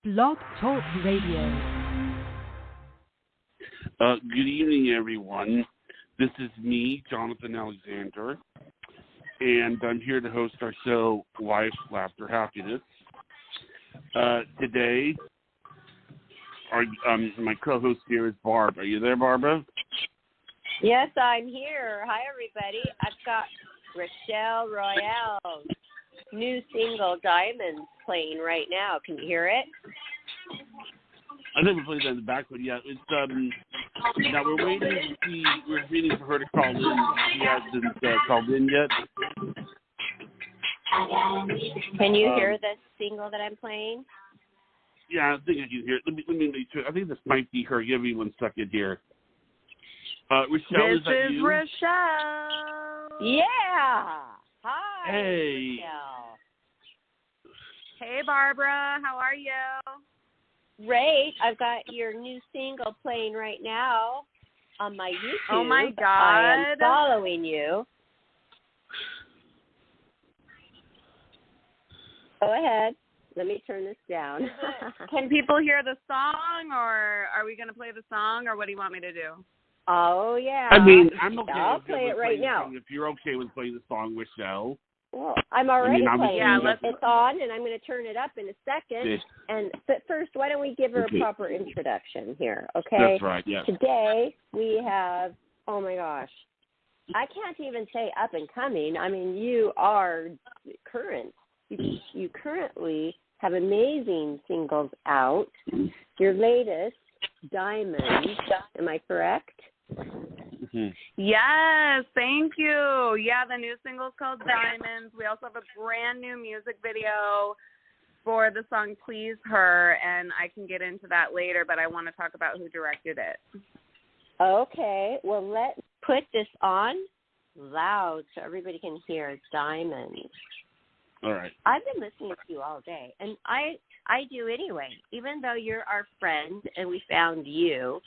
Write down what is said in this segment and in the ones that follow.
Blog Talk Radio. Good evening, everyone. This is me, Jonathan Alexander, and I'm here to host our show, Life, Laughter, Happiness. Today, my co-host here is Barb. Are you there, Barbara? Yes, I'm here. Hi, everybody. I've got Rachelle Royale's new single, Diamonds, playing right now. Can you hear it? I never played that in the background yet. It's now we're waiting to see. We're waiting for her to call in. She hasn't called in yet. Can you hear the single that I'm playing? Yeah, I think I can hear it. Let me make sure. I think this might be her. Give me 1 second here. Rachelle, is that you? Rachelle. Yeah. Hi. Hey. Rachelle. Hey, Barbara. How are you? Great. I've got your new single playing right now on my YouTube. Oh, my God. I am following you. Go ahead. Let me turn this down. Can people hear the song, or are we going to play the song, or what do you want me to do? Oh, yeah. I mean, I'm okay. I'll with play it right now. If you're okay with playing the song, Rachelle. Well, I'm already playing it. It's on, and I'm going to turn it up in a second. But first, why don't we give her a proper introduction here, okay? That's right, yeah. Today, we have, oh, my gosh, I can't even say up and coming. I mean, you are current. You currently have amazing singles out. Your latest, Diamonds, am I correct? Mm-hmm. Yes, thank you. Yeah, the new single's called Diamonds. We also have a brand new music video for the song Please Her, and I can get into that later, but I want to talk about who directed it. Okay, well, let's put this on loud so everybody can hear Diamonds. All right. I've been listening to you all day, and I do anyway. Even though you're our friend and we found you,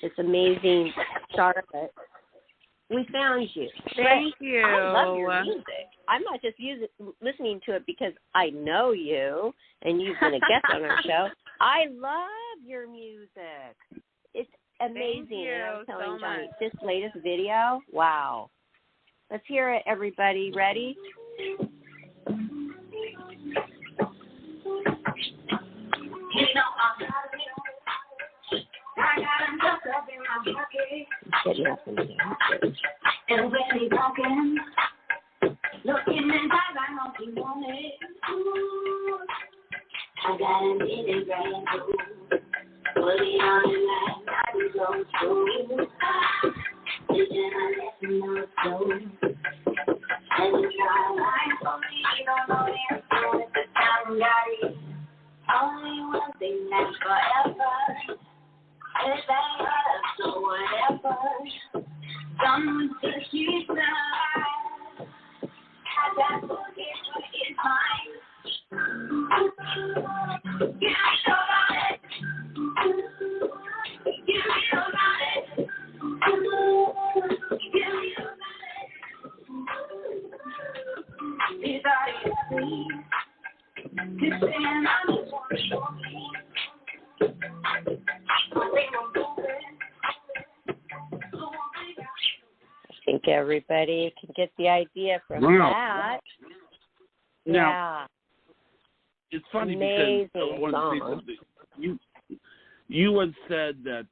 this amazing Charlotte, we found you. Thank you. I love your music. I'm not just listening to it because I know you and you've been a guest on our show. I love your music. It's amazing. Thank you and I was telling so Johnny, much. this latest video, wow. Let's hear it, everybody. Ready? Getting up and dancing. And when he walking, looking at my I know he want it. Ooh, I got a minute brand new. Put it on the line, I just go through. Listen, I let you know so. And it's not lying for me, you don't know the answer with the time got it. Only one thing lasts forever. If they hurt, so whatever. Someone says she's not. I got to forget what is mine. Give me your body. Give me your body. Give me your body. These are your things. Cause then I just want to show me. I think everybody can get the idea from that. Now, it's funny amazing because I wanted to say something. You had said that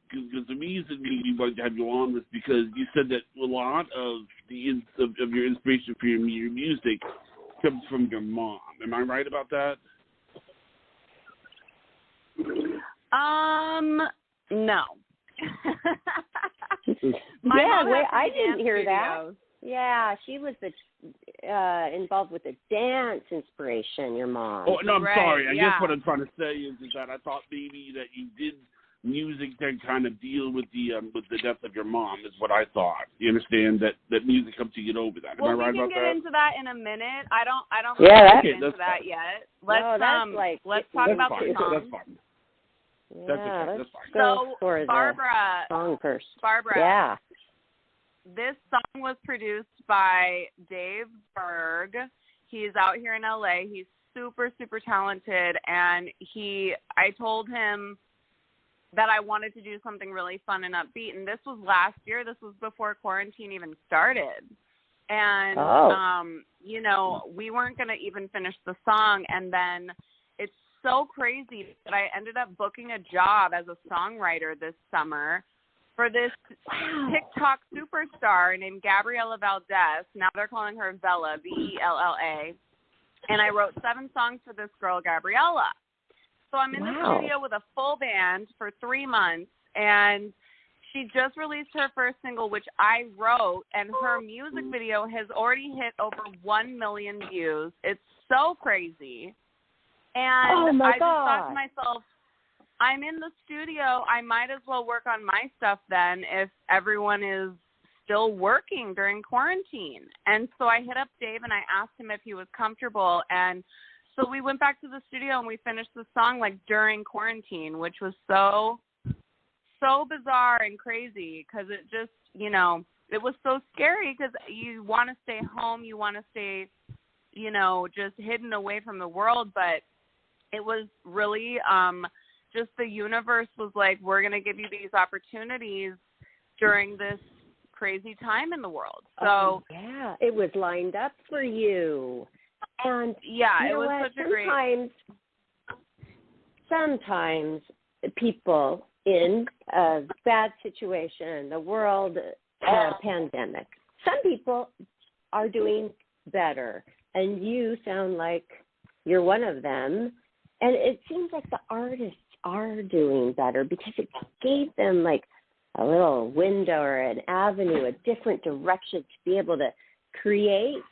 because the reason we wanted to have you on was because you said that a lot of of your inspiration for your music comes from your mom. Am I right about that? No. I didn't hear that. Yeah, she was involved with the dance inspiration, your mom. Oh, no, I'm sorry. I yeah. guess what I'm trying to say is that I thought maybe that you did music to kind of deal with the death of your mom is what I thought. You understand that music helps you get over that. Am I right about that? We can get into that in a minute. I don't get into that yet. Let's talk about the song. That's fine. Yeah, that's fine. So, Barbara, song first. Barbara, yeah. This song was produced by Dave Berg. He's out here in LA. He's super, super talented, and I told him that I wanted to do something really fun and upbeat, and this was last year. This was before quarantine even started. And, you know, we weren't going to even finish the song, and then it's so crazy that I ended up booking a job as a songwriter this summer for this TikTok superstar named Gabriella Valdez. Now they're calling her Vella, Vella. And I wrote 7 songs for this girl, Gabriella. So I'm in the studio with a full band for 3 months, and she just released her first single, which I wrote, and her music video has already hit over 1 million views. It's so crazy. And I just thought to myself, I'm in the studio. I might as well work on my stuff then if everyone is still working during quarantine. And so I hit up Dave and I asked him if he was comfortable. And so we went back to the studio and we finished the song like during quarantine, which was so bizarre and crazy because it just, you know, it was so scary because you want to stay home. You want to stay, you know, just hidden away from the world. But it was really just the universe was like, we're going to give you these opportunities during this crazy time in the world. So yeah, it was lined up for you. And yeah, it was such a great. Sometimes people in a bad situation, the world pandemic, some people are doing better, and you sound like you're one of them. And it seems like the artists are doing better because it gave them like a little window or an avenue, a different direction to be able to create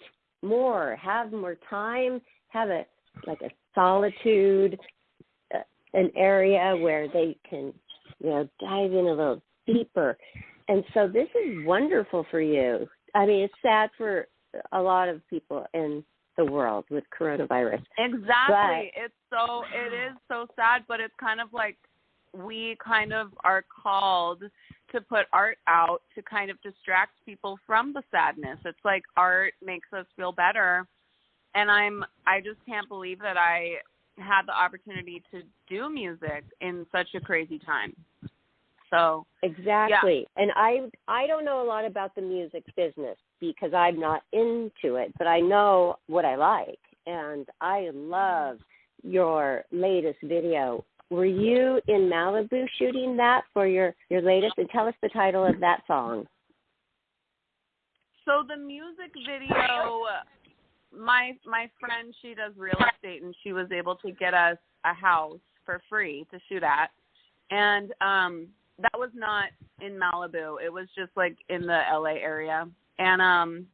more, have more time, have a solitude, an area where they can, you know, dive in a little deeper. And so this is wonderful for you. I mean, it's sad for a lot of people in the world with coronavirus. Exactly. It is so sad, but it's kind of like we kind of are called to put art out to kind of distract people from the sadness. It's like art makes us feel better. And I just can't believe that I had the opportunity to do music in such a crazy time. So exactly. Yeah. And I don't know a lot about the music business because I'm not into it, but I know what I like. And I love your latest video. Were you in Malibu shooting that for your latest? And tell us the title of that song. So the music video, my friend, she does real estate, and she was able to get us a house for free to shoot at. And that was not in Malibu. It was just like in the LA area. And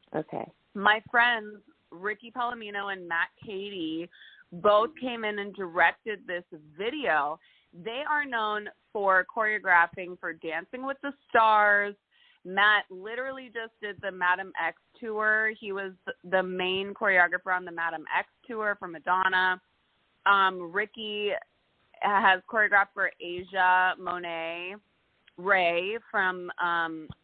my friends, Ricky Palomino and Matt Cady, both came in and directed this video. They are known for choreographing for Dancing with the Stars. Matt literally just did the Madam X tour. He was the main choreographer on the Madam X tour for Madonna. Ricky has choreographed for Asia Monet Ray from,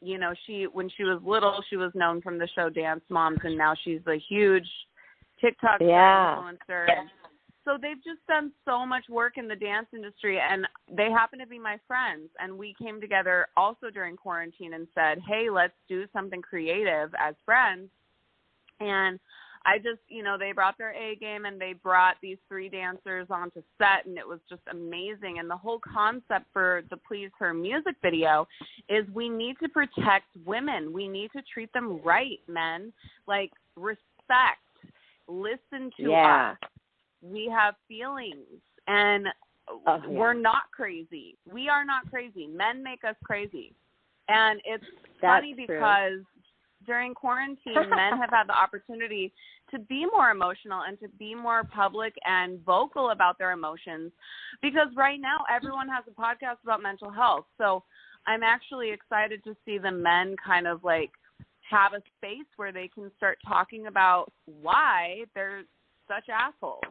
you know, when she was little, she was known from the show Dance Moms, and now she's a huge TikTok influencer. So they've just done so much work in the dance industry, and they happen to be my friends. And we came together also during quarantine and said, hey, let's do something creative as friends. And I just, you know, they brought their A game and they brought these 3 dancers onto set, and it was just amazing. And the whole concept for the Please Her music video is we need to protect women. We need to treat them right, men. Like, respect. Listen to us. We have feelings, and we're not crazy. We are not crazy. Men make us crazy. And it's funny because during quarantine, men have had the opportunity to be more emotional and to be more public and vocal about their emotions, because right now everyone has a podcast about mental health. So I'm actually excited to see the men kind of like have a space where they can start talking about why they're such assholes.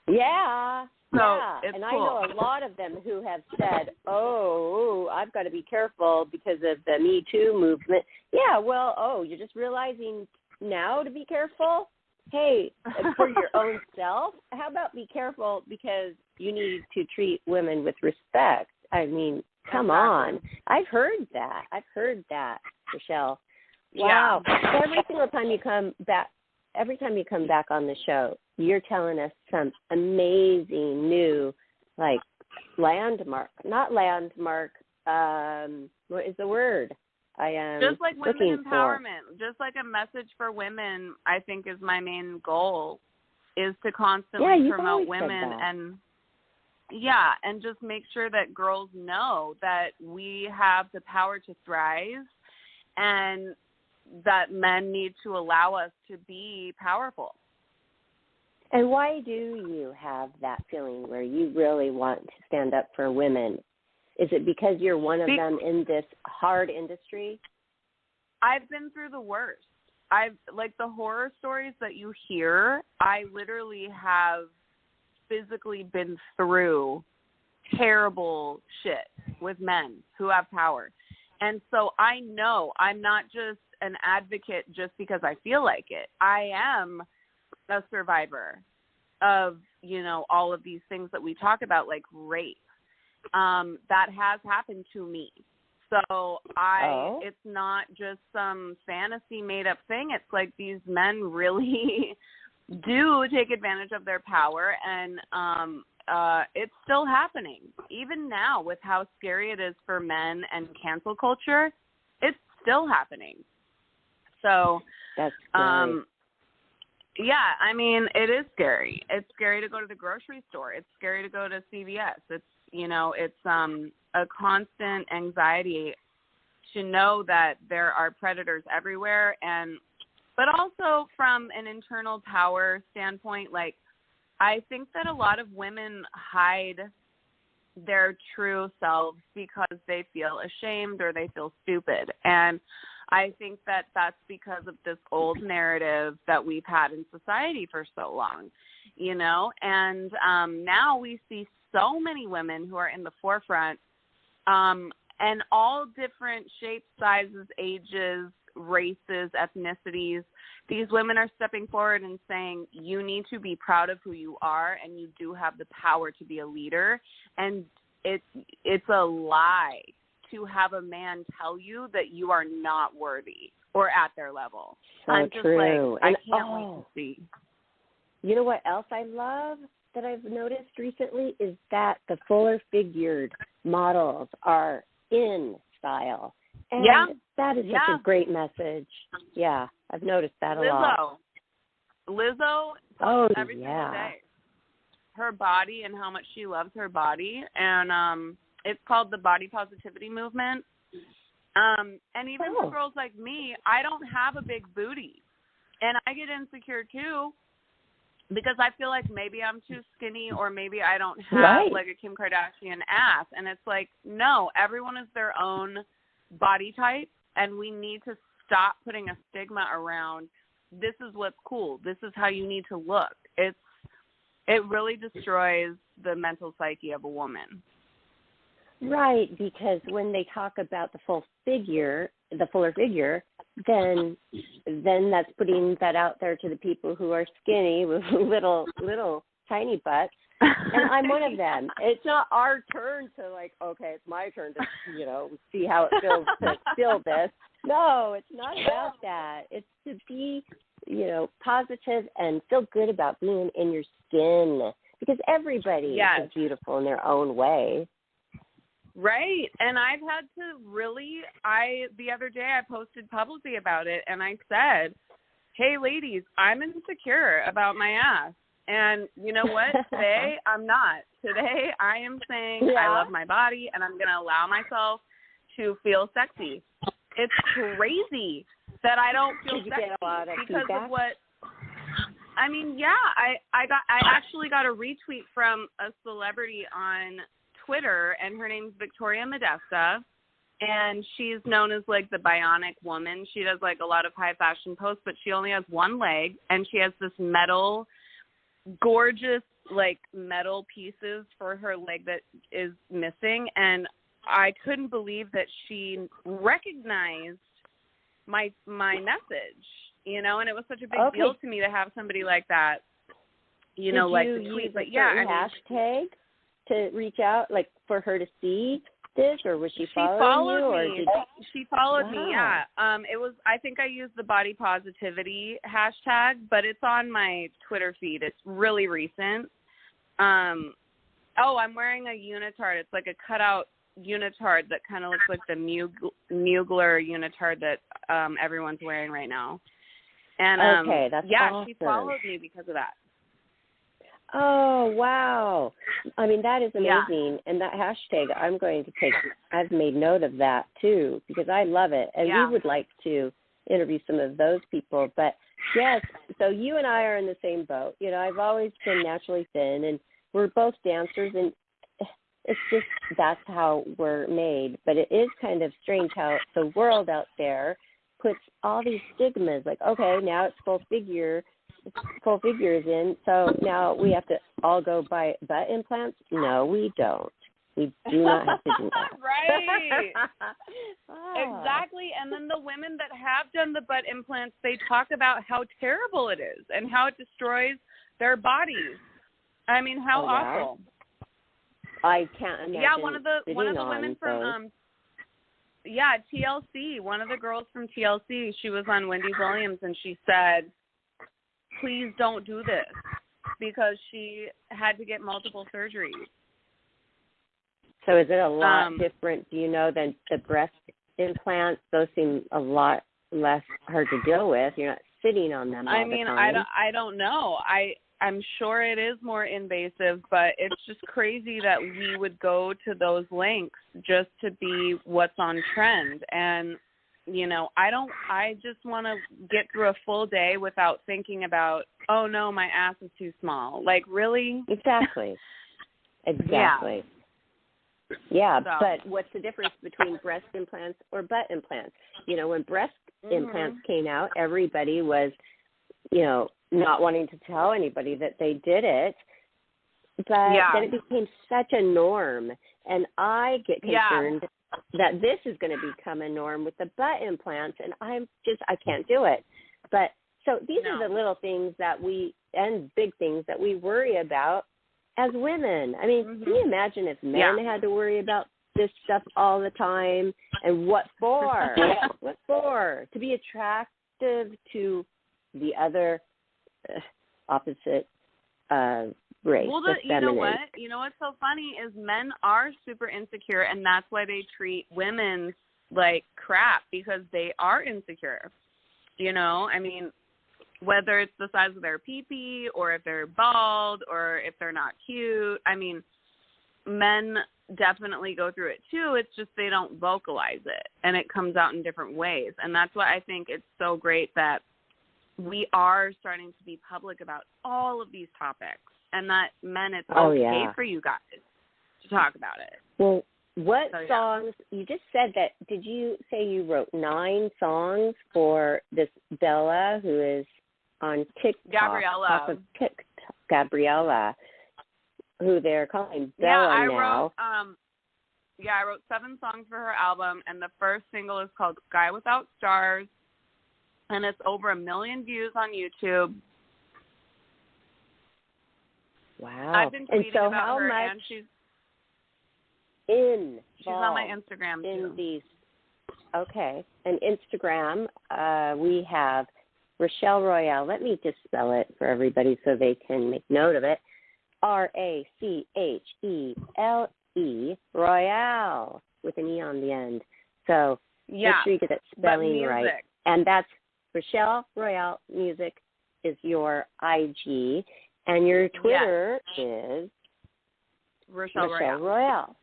Yeah. So it's cool. I know a lot of them who have said, oh, I've got to be careful because of the Me Too movement. Yeah, well, you're just realizing now to be careful? hey, for your own self, how about be careful because you need to treat women with respect? I mean, come on. I've heard that, Rachelle. Wow. Yeah. Every single time you come back on the show, you're telling us some amazing new, like, what is the word? I am just like women empowerment, for. just like a message for women, I think is my main goal, is to constantly promote women and just make sure that girls know that we have the power to thrive and that men need to allow us to be powerful. And why do you have that feeling where you really want to stand up for women? Is it because you're one of them in this hard industry? I've been through the worst. The horror stories that you hear, I literally have physically been through terrible shit with men who have power. And so I know I'm not just an advocate just because I feel like it. I am a survivor of, all of these things that we talk about, like rape. That has happened to me. So it's not just some fantasy made up thing. It's like these men really do take advantage of their power, and it's still happening. Even now, with how scary it is for men and cancel culture, it's still happening. So that's scary. Yeah, I mean, it is scary. It's scary to go to the grocery store. It's scary to go to CVS. It's a constant anxiety to know that there are predators everywhere, but also from an internal power standpoint, like, I think that a lot of women hide their true selves because they feel ashamed or they feel stupid. And I think that that's because of this old narrative that we've had in society for so long, and now we see so many women who are in the forefront, and all different shapes, sizes, ages, races, ethnicities. These women are stepping forward and saying, you need to be proud of who you are, and you do have the power to be a leader. And it's a lie to have a man tell you that you are not worthy or at their level. So I'm just true. I can't wait to see. You know what else I love that I've noticed recently is that the fuller figured models are in style. And that is such a great message. Yeah, I've noticed that a lot. Lizzo every single day. Her body and how much she loves her body. And it's called the body positivity movement. And even for girls like me, I don't have a big booty. And I get insecure too because I feel like maybe I'm too skinny or maybe I don't have like a Kim Kardashian ass. And it's like, no, everyone is their own body type, and we need to stop putting a stigma around this is what's cool. This is how you need to look. It really destroys the mental psyche of a woman. Right, because when they talk about the fuller figure, then that's putting that out there to the people who are skinny with little tiny butts. And I'm one of them. It's not our turn to it's my turn to, see how it feels to feel this. No, it's not about that. It's to be, positive and feel good about being in your skin because everybody is beautiful in their own way. Right. And I've had to the other day I posted publicly about it and I said, hey, ladies, I'm insecure about my ass. And you know what? Today, I'm not. Today, I am saying I love my body and I'm going to allow myself to feel sexy. It's crazy that I don't feel sexy because of what – I mean, I actually got a retweet from a celebrity on Twitter, and her name's Victoria Modesta, and she's known as, like, the bionic woman. She does, like, a lot of high fashion posts, but she only has one leg, and she has this gorgeous, like, metal pieces for her leg that is missing, and I couldn't believe that she recognized my message. you know, and it was such a big deal to me to have somebody like that, you know, like to tweet. But yeah, I mean, hashtag to reach out, like for her to see this, or was she following followed you? Or me. She followed me. Yeah. It was. I think I used the body positivity hashtag, but it's on my Twitter feed. It's really recent. I'm wearing a unitard. It's like a cutout unitard that kind of looks like the Mugler unitard that everyone's wearing right now. And that's awesome. She followed me because of that. Oh, wow. I mean, that is amazing. And that hashtag, I've made note of that too, because I love it. And we would like to interview some of those people. But yes, so you and I are in the same boat. You know, I've always been naturally thin, and we're both dancers, and it's just, that's how we're made. But it is kind of strange how the world out there puts all these stigmas, like, okay, now it's full figures in, so now we have to all go buy butt implants? No, we don't. We do not have to do that. Right. Exactly. And then the women that have done the butt implants, they talk about how terrible it is and how it destroys their bodies. I mean, how awful. I can't imagine. Yeah, one of the women from TLC, one of the girls from TLC, she was on Wendy Williams, and she said, please don't do this, because she had to get multiple surgeries. So is it a lot different, do you know, than the breast implants? Those seem a lot less hard to deal with. You're not sitting on them all the time. I don't know. I'm sure it is more invasive, but it's just crazy that we would go to those lengths just to be what's on trend. And, you know, I just want to get through a full day without thinking about, oh no, my ass is too small. Like, really? Exactly. Yeah, but what's the difference between breast implants or butt implants? You know, when breast implants came out, everybody was, you know, not wanting to tell anybody that they did it. But then it became such a norm. And I get concerned that this is going to become a norm with the butt implants, and I can't do it. But so these are the little things and big things that we worry about as women. I mean, can you imagine if men had to worry about this stuff all the time? And what for? What for? To be attractive to the other opposite race. Well, you know what's so funny is men are super insecure, and that's why they treat women like crap, because they are insecure. You know, I mean, whether it's the size of their pee-pee, or if they're bald, or if they're not cute. I mean, men definitely go through it too. It's just they don't vocalize it, and it comes out in different ways. And that's why I think it's so great that we are starting to be public about all of these topics, and that it's okay for you guys to talk about it. Well, what songs, you just said that, did you say you wrote 9 songs for this Bella who is on TikTok? Gabriella, who they're calling Bella now. I wrote 7 songs for her album, and the first single is called Sky Without Stars, and it's over 1 million views on YouTube. Wow. I've been tweeting about her, and she's on my Instagram too. Okay. And Instagram, we have Rachelle Royale. Let me just spell it for everybody so they can make note of it. Rachele, Royale, with an E on the end. So make sure you get that spelling right. And that's Rachelle Royale Music is your IG, and your Twitter is Rachelle Royale.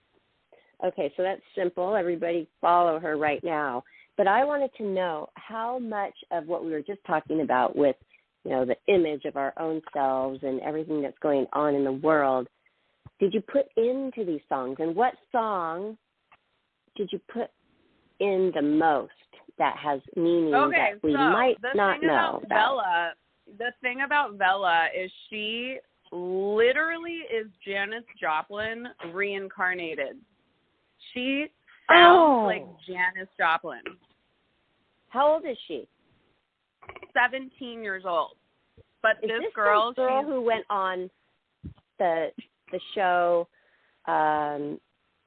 Okay, so that's simple. Everybody follow her right now. But I wanted to know how much of what we were just talking about with, you know, the image of our own selves and everything that's going on in the world, did you put into these songs? And what song did you put in the most that has meaning that we might not know about? The thing about Bella is she literally is Janis Joplin reincarnated. She sounds like Janis Joplin. How old is she? 17 years old. But Is this this girl, the girl who went on the show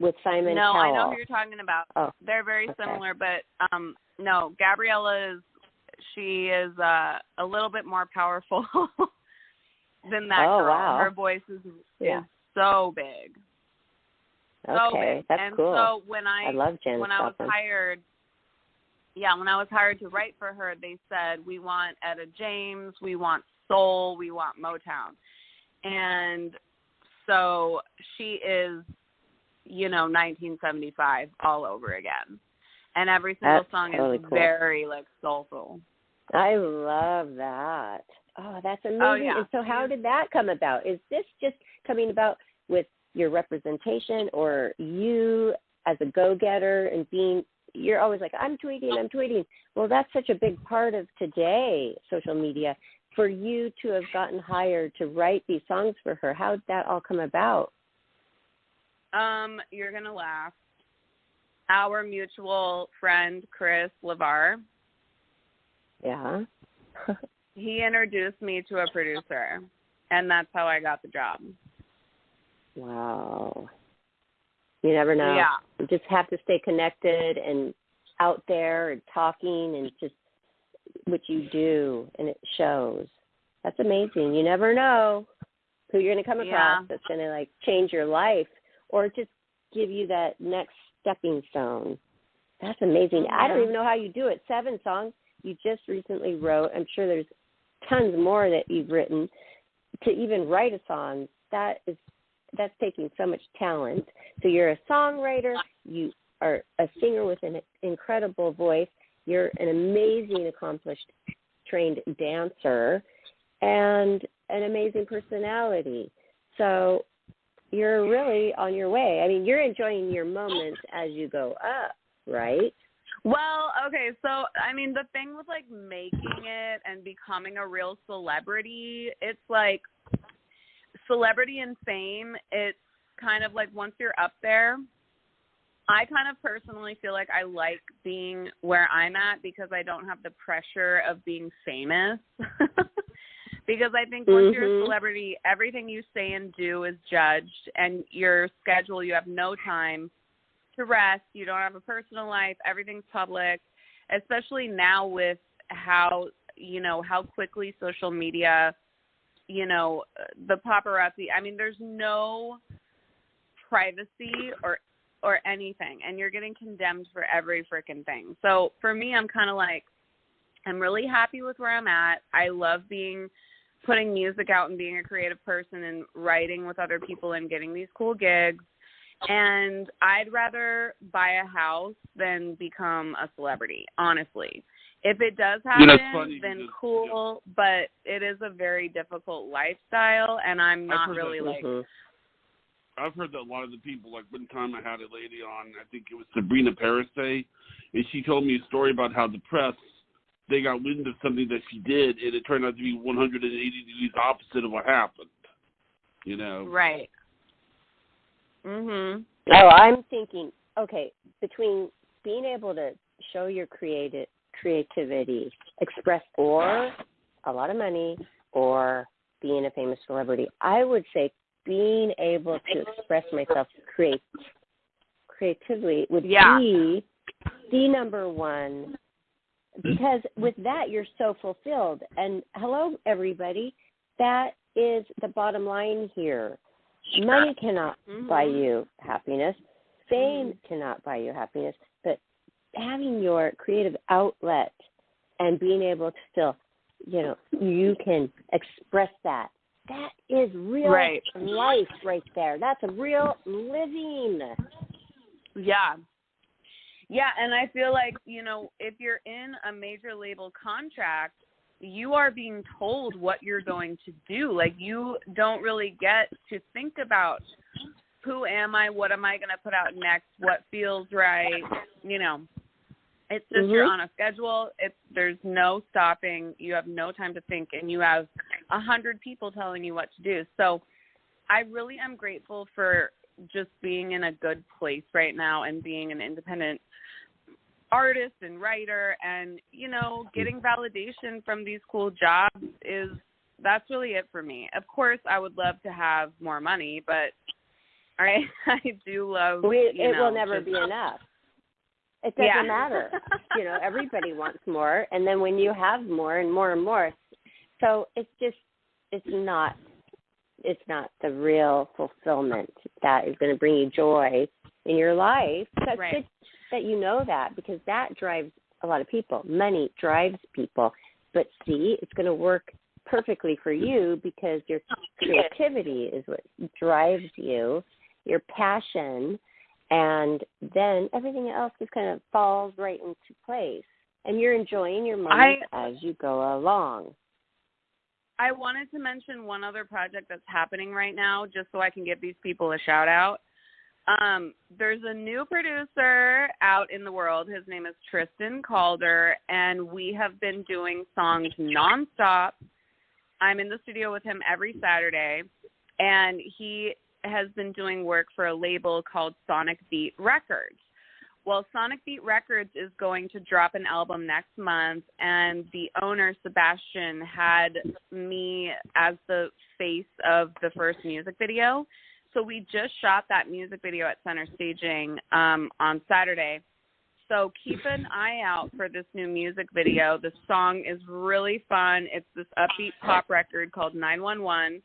with Simon No, Cowell? I know who you're talking about. Oh, they're very okay. similar, but no, Gabriella she is a little bit more powerful than that girl. Wow. Her voice is so big. So Okay, big. that's and cool. so when I love Janis when I was Joplin. hired, when I was hired to write for her, they said, we want Etta James, we want soul, we want Motown. And so she is, 1975 all over again. And every single song totally is cool. very, soulful. I love that. Oh, that's amazing. Oh, yeah. And so how did that come about? Is this just coming about with your representation, or you as a go-getter and you're always like, I'm tweeting. Well, that's such a big part of today, social media. For you to have gotten hired to write these songs for her, how did that all come about? You're going to laugh. Our mutual friend, Chris LeVar. Yeah. He introduced me to a producer, and that's how I got the job. Wow. You never know. Yeah. You just have to stay connected and out there and talking, and just what you do, and it shows. That's amazing. You never know who you're going to come across that's going to change your life, or just give you that next stepping stone. That's amazing. I don't even know how you do it. 7 songs you just recently wrote. I'm sure there's tons more that you've written. To even write a song, that's taking so much talent. So you're a songwriter, you are a singer with an incredible voice, you're an amazing, accomplished, trained dancer, and an amazing personality. So you're really on your way. I mean, you're enjoying your moments as you go up, right? Well, okay, so, I mean, the thing with, making it and becoming a real celebrity, it's celebrity and fame, it's kind of once you're up there, I kind of personally feel like I like being where I'm at because I don't have the pressure of being famous. Because I think once you're a celebrity, everything you say and do is judged, and your schedule, you have no time to rest. You don't have a personal life. Everything's public, especially now with how quickly social media, the paparazzi. I mean, there's no privacy or anything, and you're getting condemned for every freaking thing. So for me, I'm kind of I'm really happy with where I'm at. I love putting music out and being a creative person and writing with other people and getting these cool gigs. And I'd rather buy a house than become a celebrity, honestly. If it does happen, then cool, but it is a very difficult lifestyle, and I'm not really I've heard that a lot of the people, one time I had a lady on, I think it was Sabrina Parasay, and she told me a story about how the press, they got wind of something that she did, and it turned out to be 180 degrees opposite of what happened, Right. Mhm. Oh, I'm thinking, okay, between being able to show your creativity, express, or a lot of money, or being a famous celebrity, I would say being able to express myself creatively would be the number one, because with that, you're so fulfilled. And hello, everybody, that is the bottom line here. Money cannot buy you happiness. Fame cannot buy you happiness. But having your creative outlet and being able to still, you can express that. That is real life right there. That's a real living. Yeah. Yeah, and I feel like, if you're in a major label contract, you are being told what you're going to do. You don't really get to think about who am I, what am I going to put out next, what feels right, It's just you're on a schedule. There's no stopping. You have no time to think, and you have 100 people telling you what to do. So I really am grateful for just being in a good place right now and being an independent artist and writer, and, you know, getting validation from these cool jobs that's really it for me. Of course, I would love to have more money, but I do love, it will never be enough. It doesn't matter. You know, everybody wants more. And then when you have more and more and more, so it's not the real fulfillment that is going to bring you joy in your life. That's good that you know that, because that drives a lot of people. Money drives people. But see, it's going to work perfectly for you because your creativity is what drives you, your passion, and then everything else just kind of falls right into place. And you're enjoying your money as you go along. I wanted to mention one other project that's happening right now, just so I can give these people a shout out. There's a new producer out in the world. His name is Tristan Calder, and we have been doing songs nonstop. I'm in the studio with him every Saturday, and he has been doing work for a label called Sonic Beat Records. Well, Sonic Beat Records is going to drop an album next month, and the owner, Sebastian, had me as the face of the first music video. So we just shot that music video at Center Staging on Saturday. So keep an eye out for this new music video. The song is really fun. It's this upbeat pop record called 911.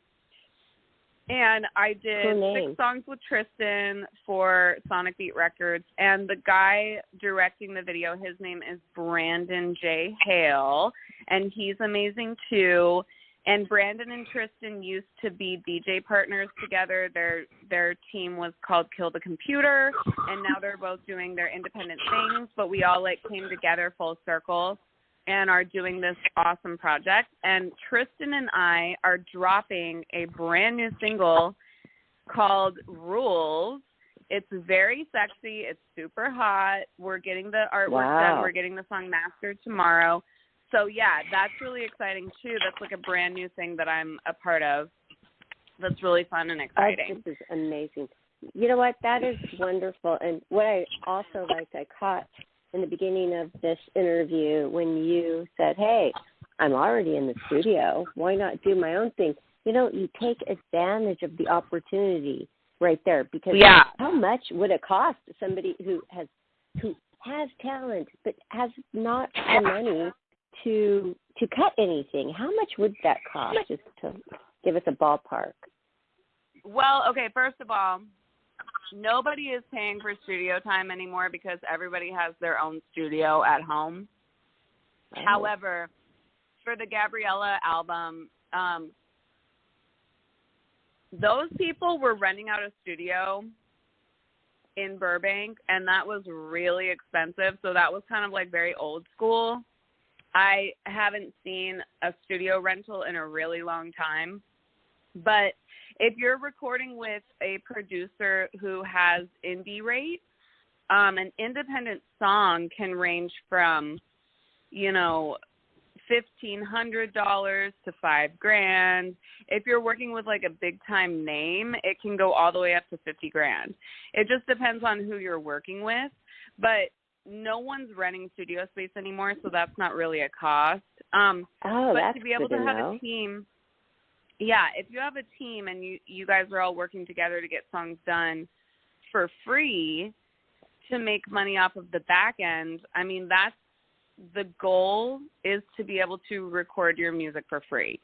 And I did 6 songs with Tristan for Sonic Beat Records. And the guy directing the video, his name is Brandon J. Hale. And he's amazing, too. And Brandon and Tristan used to be DJ partners together. Their team was called Kill the Computer. And now they're both doing their independent things. But we all, came together full circle and are doing this awesome project. And Tristan and I are dropping a brand new single called Rules. It's very sexy. It's super hot. We're getting the artwork done. We're getting the song mastered tomorrow. So, yeah, that's really exciting, too. That's a brand new thing that I'm a part of. That's really fun and exciting. This is amazing. You know what? That is wonderful. And what I also liked, I caught in the beginning of this interview when you said, hey, I'm already in the studio. Why not do my own thing? You know, you take advantage of the opportunity right there, because how much would it cost somebody who has talent but has not the money to cut anything? How much would that cost, just to give us a ballpark? Well, okay, first of all, nobody is paying for studio time anymore because everybody has their own studio at home. Oh. However, for the Gabriella album, those people were renting out a studio in Burbank, and that was really expensive. So that was kind of very old school. I haven't seen a studio rental in a really long time. But if you're recording with a producer who has indie rates, an independent song can range from, $1,500 to $5,000. If you're working with a big time name, it can go all the way up to $50,000. It just depends on who you're working with. But no one's renting studio space anymore, so that's not really a cost. But to be able to have a team, if you have a team and you guys are all working together to get songs done for free to make money off of the back end, I mean, that's the goal, is to be able to record your music for free.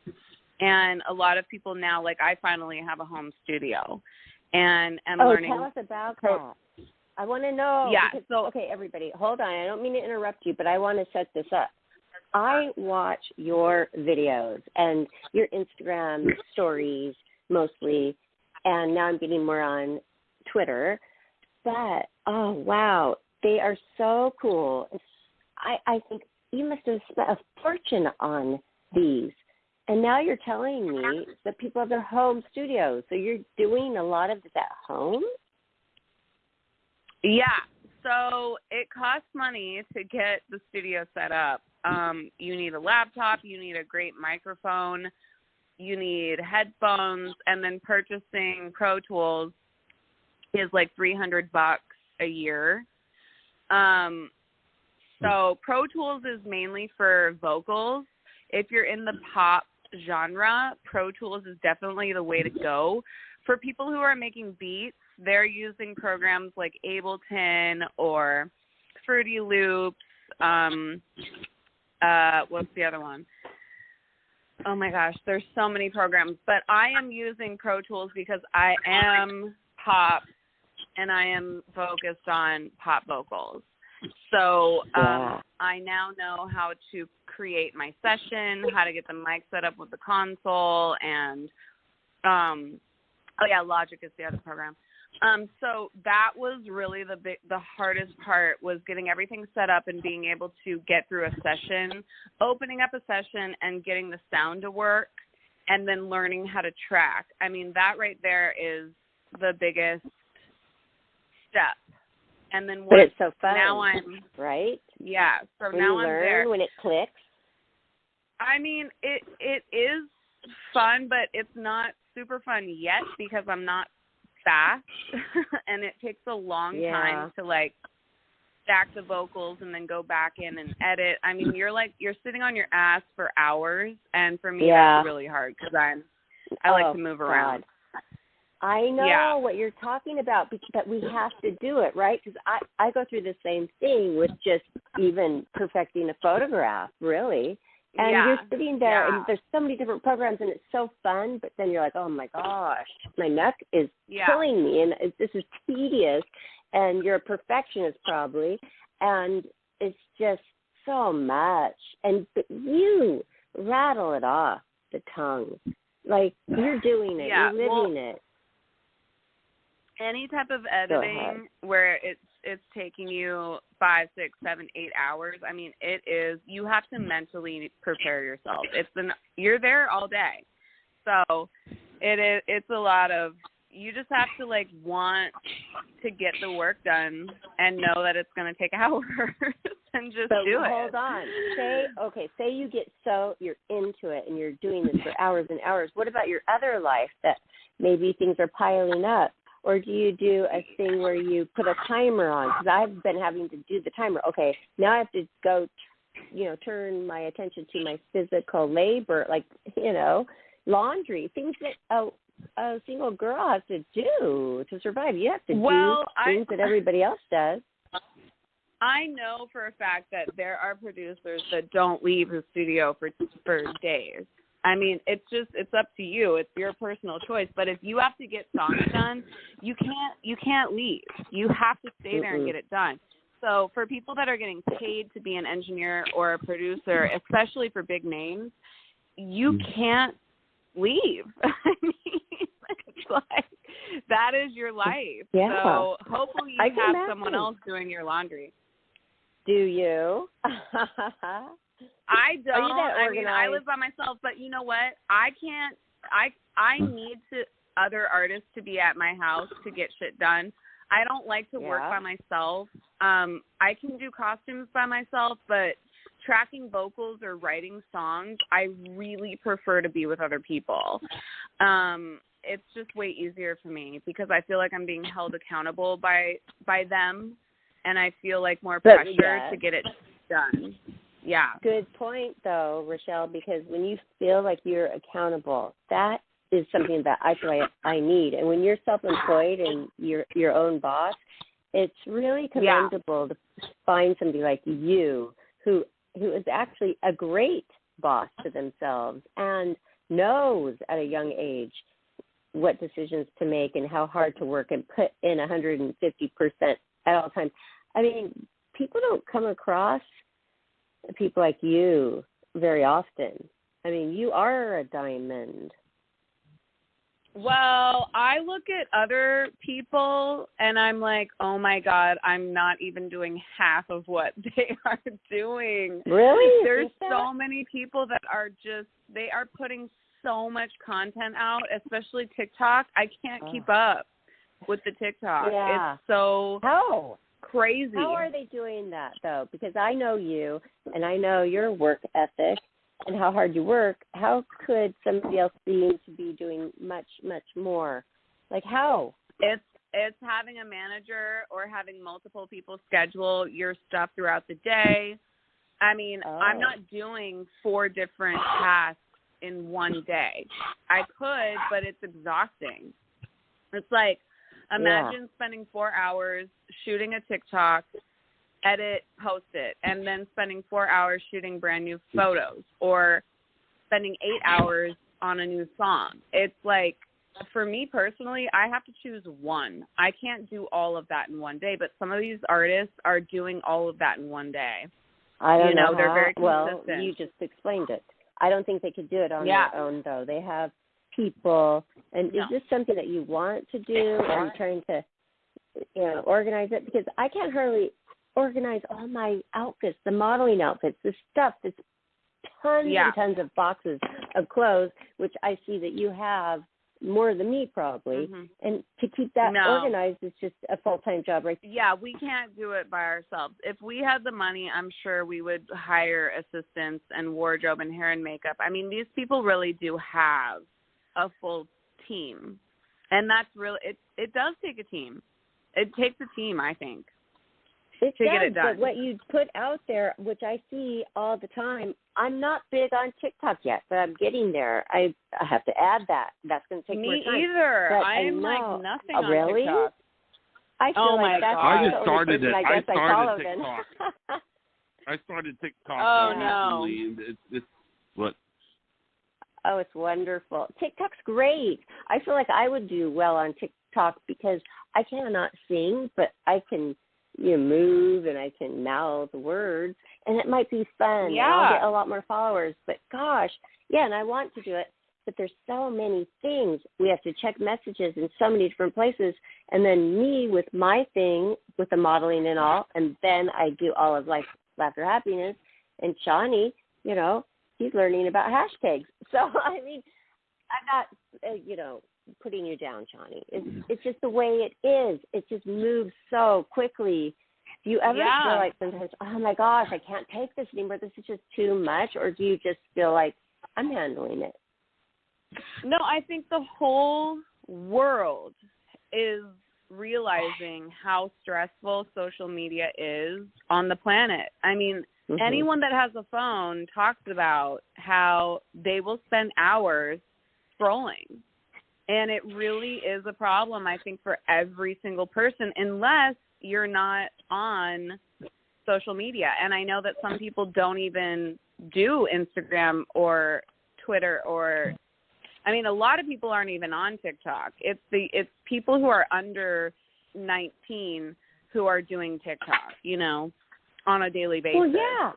And a lot of people now, I finally have a home studio and am learning. Tell us about that. I want to know. Yeah. Okay, everybody, hold on. I don't mean to interrupt you, but I want to set this up. I watch your videos and your Instagram stories mostly, and now I'm getting more on Twitter. But, oh, wow, they are so cool. I think you must have spent a fortune on these. And now you're telling me that people have their home studios. So you're doing a lot of this at home? Yeah. So it costs money to get the studio set up. You need a laptop, you need a great microphone, you need headphones, and then purchasing Pro Tools is $300 a year. So Pro Tools is mainly for vocals. If you're in the pop genre, Pro Tools is definitely the way to go. For people who are making beats, they're using programs like Ableton or Fruity Loops. What's the other one? Oh my gosh, there's so many programs. But I am using Pro Tools because I am pop and I am focused on pop vocals. So I now know how to create my session, how to get the mic set up with the console, and Logic is the other program. So that was really the hardest part, was getting everything set up and being able to get through a session, opening up a session and getting the sound to work, and then learning how to track. I mean, that right there is the biggest step. And then but it's so fun. Now I'm right. Yeah. So when now you I'm learn, there. When it clicks. I mean, it is fun, but it's not super fun yet because I'm not fast, and it takes a long time to like stack the vocals and then go back in and edit. I mean, you're sitting on your ass for hours, and for me that's really hard because I like to move around. I know what you're talking about, but we have to do it, right? Because I go through the same thing with just even perfecting a photograph, really. And you're sitting there, and there's so many different programs, and it's so fun, but then you're like, oh, my gosh, my neck is killing me, and this is tedious, and you're a perfectionist probably, and it's just so much. But you rattle it off the tongue. Like, you're doing it. You're living it. Any type of editing where it's taking you 5, 6, 7, 8 hours, I mean, it is, you have to mentally prepare yourself. You're there all day. So it's a lot of, you just have to like want to get the work done and know that it's going to take hours and just do it. Hold on. Say you get you're into it and you're doing this for hours and hours. What about your other life that maybe things are piling up? Or do you do a thing where you put a timer on? Because I've been having to do the timer. Okay, now I have to go, turn my attention to my physical labor, like, laundry, things that a single girl has to do to survive. You have to do things that everybody else does. I know for a fact that there are producers that don't leave the studio for days. I mean, it's up to you. It's your personal choice. But if you have to get songs done, you can't leave. You have to stay there and get it done. So for people that are getting paid to be an engineer or a producer, especially for big names, you can't leave. I mean, it's like, that is your life. Yeah. So hopefully you have someone else doing your laundry. Do you? I don't. I mean, I live by myself, but you know what? I can't. I need other artists to be at my house to get shit done. I don't like to work by myself. I can do costumes by myself, but tracking vocals or writing songs, I really prefer to be with other people. It's just way easier for me because I feel like I'm being held accountable by them, and I feel like more pressure to get it done. Yeah. Good point, though, Rachelle, because when you feel like you're accountable, that is something that I feel like I need. And when you're self-employed and you're your own boss, it's really commendable to find somebody like you who is actually a great boss to themselves and knows at a young age what decisions to make and how hard to work and put in 150% at all times. I mean, people don't come across people like you very often. I mean, you are a diamond. Well, I look at other people and I'm like, oh my God, I'm not even doing half of what they are doing. Really? There's so many people that are they are putting so much content out, especially TikTok. I can't keep up with the TikTok. Yeah. It's so crazy. How are they doing that, though? Because I know you, and I know your work ethic and how hard you work. How could somebody else seem to be doing much, much more? Like how? It's It's having a manager or having multiple people schedule your stuff throughout the day. I mean, I'm not doing 4 different tasks in one day. I could, but it's exhausting. It's like, imagine spending 4 hours shooting a TikTok, edit, post it, and then spending 4 hours shooting brand new photos, or spending 8 hours on a new song. It's like, for me personally, I have to choose one. I can't do all of that in one day, but some of these artists are doing all of that in one day. I don't know. They're very consistent. Well, you just explained it. I don't think they could do it on their own, though. They have people. And is this something that you want to do? Are you trying to, organize it? Because I can't hardly organize all my outfits, the modeling outfits, the stuff that's tons and tons of boxes of clothes, which I see that you have more than me probably. And to keep that organized is just a full-time job, right? Yeah, we can't do it by ourselves. If we had the money, I'm sure we would hire assistants and wardrobe and hair and makeup. I mean, these people really do have a full team. And that's really, it does take a team. It takes a team, I think. It to does, get it done. But what you put out there, which I see all the time, I'm not big on TikTok yet, but I'm getting there. I have to add that. That's going to take more time. Me either. But I'm like nothing on really? TikTok. I feel like that's I just the started only it. person I guess I follow then. TikTok. I started TikTok recently, and it's what? Oh, it's wonderful. TikTok's great. I feel like I would do well on TikTok because I cannot sing, but I can move and I can mouth words, and it might be fun. Yeah. And I'll get a lot more followers. But gosh, and I want to do it, but there's so many things. We have to check messages in so many different places, and then me with my thing, with the modeling and all, and then I do all of Life, Laughter, Happiness, and Shawnee, he's learning about hashtags. So, I mean, I'm not, putting you down, Shawnee. It's just the way it is. It just moves so quickly. Do you ever feel like sometimes, oh my gosh, I can't take this anymore, this is just too much? Or do you just feel like I'm handling it? No, I think the whole world is realizing how stressful social media is on the planet. I mean, anyone that has a phone talks about how they will spend hours scrolling. And it really is a problem, I think, for every single person, unless you're not on social media. And I know that some people don't even do Instagram or Twitter a lot of people aren't even on TikTok. It's people who are under 19 who are doing TikTok, on a daily basis. Well, yeah.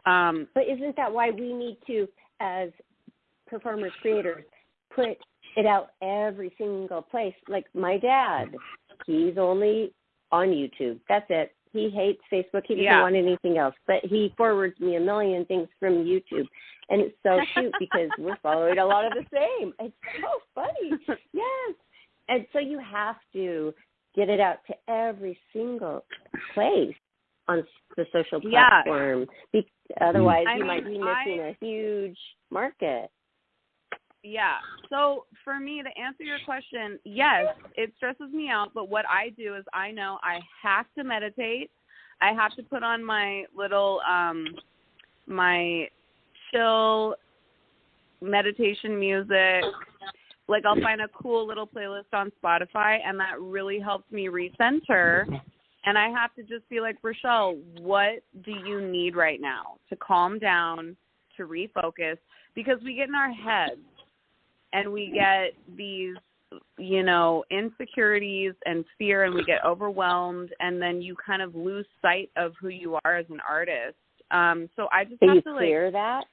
But isn't that why we need to, as performers, creators, put it out every single place? Like my dad, he's only on YouTube. That's it. He hates Facebook. He doesn't want anything else. But he forwards me a million things from YouTube. And it's so cute because we're following a lot of the same. It's so funny. Yes. And so you have to get it out to every single place on the social platform. Otherwise, you might be missing a huge market. Yeah. So for me, to answer your question, yes, it stresses me out. But what I do is I know I have to meditate. I have to put on my little, my chill meditation music. Like I'll find a cool little playlist on Spotify, and that really helps me recenter. And I have to just be like, Rachelle, what do you need right now to calm down, to refocus? Because we get in our heads. And we get these, insecurities and fear, and we get overwhelmed, and then you kind of lose sight of who you are as an artist. So I just have to clear that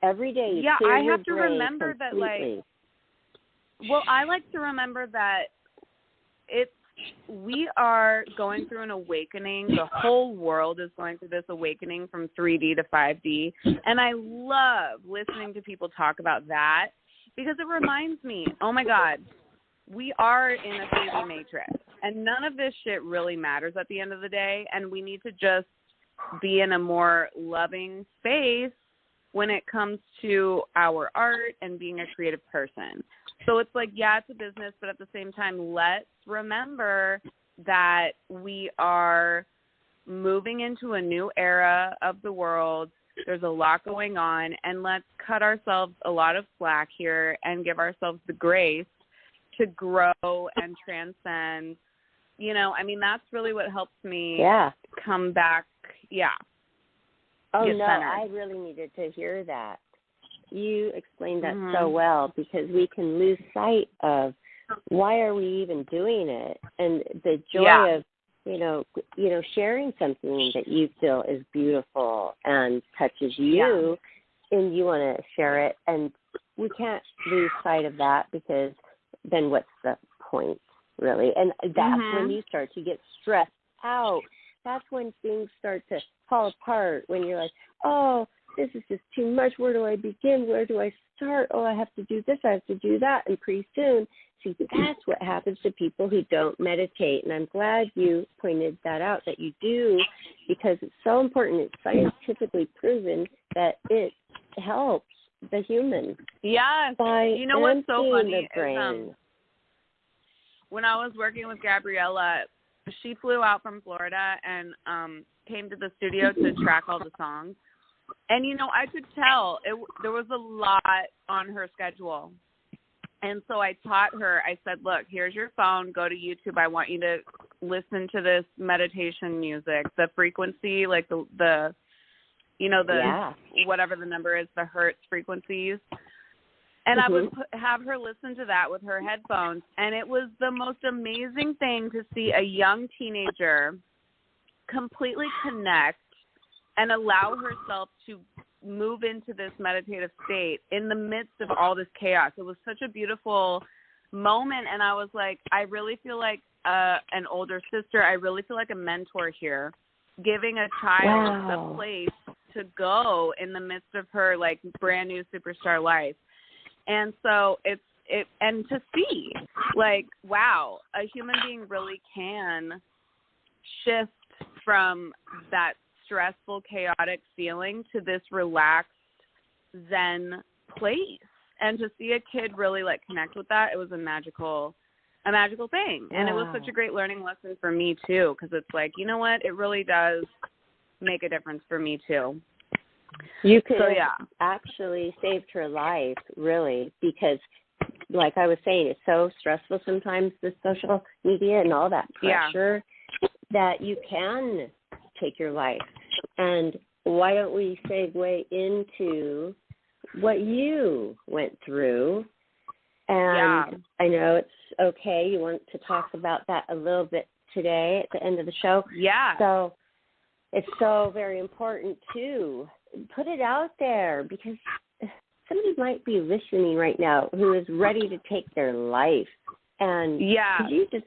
every day. I have to remember completely. that, I like to remember that we are going through an awakening. The whole world is going through this awakening from 3D to 5D, and I love listening to people talk about that. Because it reminds me, oh, my God, we are in a 3D matrix, and none of this shit really matters at the end of the day, and we need to just be in a more loving space when it comes to our art and being a creative person. So it's like, it's a business, but at the same time, let's remember that we are moving into a new era of the world. There's a lot going on, and let's cut ourselves a lot of slack here and give ourselves the grace to grow and transcend. I mean, that's really what helps me come back. Yeah. Oh, get no, centered. I really needed to hear that. You explained that so well, because we can lose sight of why are we even doing it, and the joy of, sharing something that you feel is beautiful and touches you, and you want to share it, and we can't lose sight of that, because then what's the point, really? And that's when you start to get stressed out. That's when things start to fall apart, when you're like, oh, this is just too much. Where do I begin? Where do I start? Oh, I have to do this. I have to do that. And pretty soon, see, that's what happens to people who don't meditate. And I'm glad you pointed that out, that you do, because it's so important. It's scientifically proven that it helps the human. Yes. By you know what's so funny the brain. is when I was working with Gabriella, she flew out from Florida and came to the studio to track all the songs. And, I could tell there was a lot on her schedule. And so I taught her, I said, look, here's your phone. Go to YouTube. I want you to listen to this meditation music, the frequency, like the whatever the number is, the hertz frequencies. And I would have her listen to that with her headphones. And it was the most amazing thing to see a young teenager completely connect and allow herself to move into this meditative state in the midst of all this chaos. It was such a beautiful moment. And I was like, I really feel like an older sister. I really feel like a mentor here, giving a child a place to go in the midst of her, like, brand new superstar life. And so and to see, like, wow, a human being really can shift from that stressful, chaotic feeling to this relaxed Zen place. And to see a kid really, like, connect with that, it was a magical thing. And it was such a great learning lesson for me too, because it's like, you know what, it really does make a difference for me too. You could have actually saved her life, really, because, like I was saying, it's so stressful sometimes, the social media and all that pressure, that you can take your life. And why don't we segue into what you went through? And I know it's okay. You want to talk about that a little bit today at the end of the show. Yeah. So it's so very important to put it out there, because somebody might be listening right now who is ready to take their life. And could you just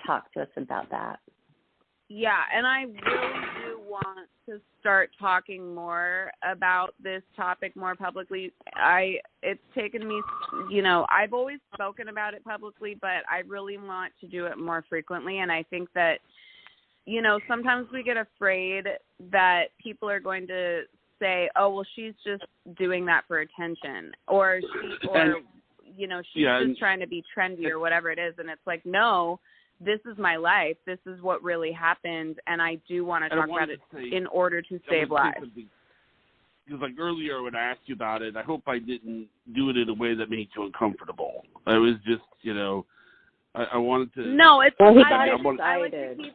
talk to us about that? Yeah, and I really do want to start talking more about this topic more publicly. It's taken me, I've always spoken about it publicly, but I really want to do it more frequently. And I think that, sometimes we get afraid that people are going to say, oh, well, she's just doing that for attention, or she's just trying to be trendy or whatever it is. And it's like, no, this is my life. This is what really happened, and I do want to talk about it in order to save lives. Because, like, earlier when I asked you about it, I hope I didn't do it in a way that made you uncomfortable. I was just, I wanted to. No, it's. Well, I like to keep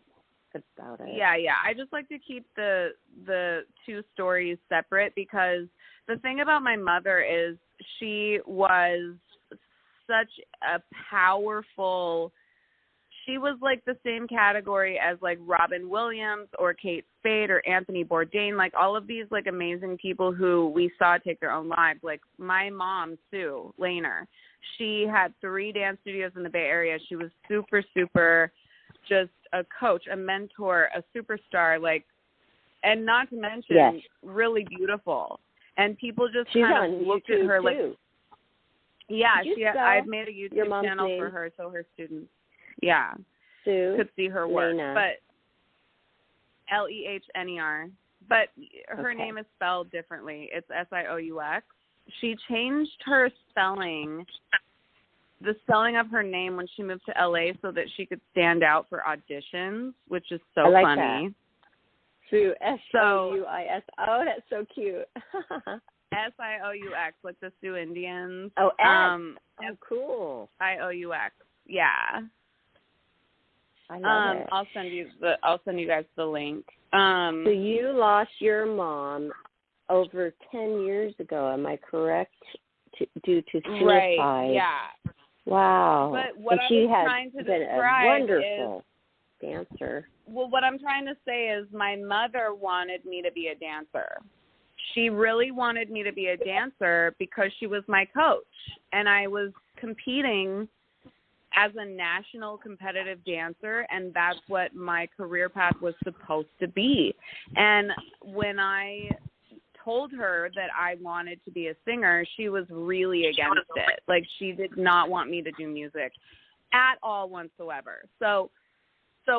about it. Yeah. I just like to keep the two stories separate, because the thing about my mother is she was such a powerful. She was like the same category as like Robin Williams or Kate Spade or Anthony Bourdain, like all of these like amazing people who we saw take their own lives. Like my mom, Sue Lehner, she had 3 dance studios in the Bay Area. She was super, super just a coach, a mentor, a superstar, like, and not to mention really beautiful. And people just kind of looked at her too. Like, I've made a YouTube channel for her so her students. Yeah, Sue could see her work, Lehner. but Lehner. But her name is spelled differently. It's Sious. She changed her spelling the spelling of her name when she moved to LA so that she could stand out for auditions, which is so I like funny. That. Sue, S-O-U-I-S. Oh, that's so cute. S-I-O-U-X, like the Sioux Indians. Oh, X. Oh, cool. I-O-U-X. Yeah. I love it. I'll send you guys the link. So you lost your mom over 10 years ago, am I correct? Due to suicide. Right, yeah. Wow. But what she I was had trying to been describe a wonderful is, dancer. Well, what I'm trying to say is my mother wanted me to be a dancer. She really wanted me to be a dancer because she was my coach, and I was competing as a national competitive dancer, and that's what my career path was supposed to be. And when I told her that I wanted to be a singer, she was really against it. Like, she did not want me to do music at all whatsoever. So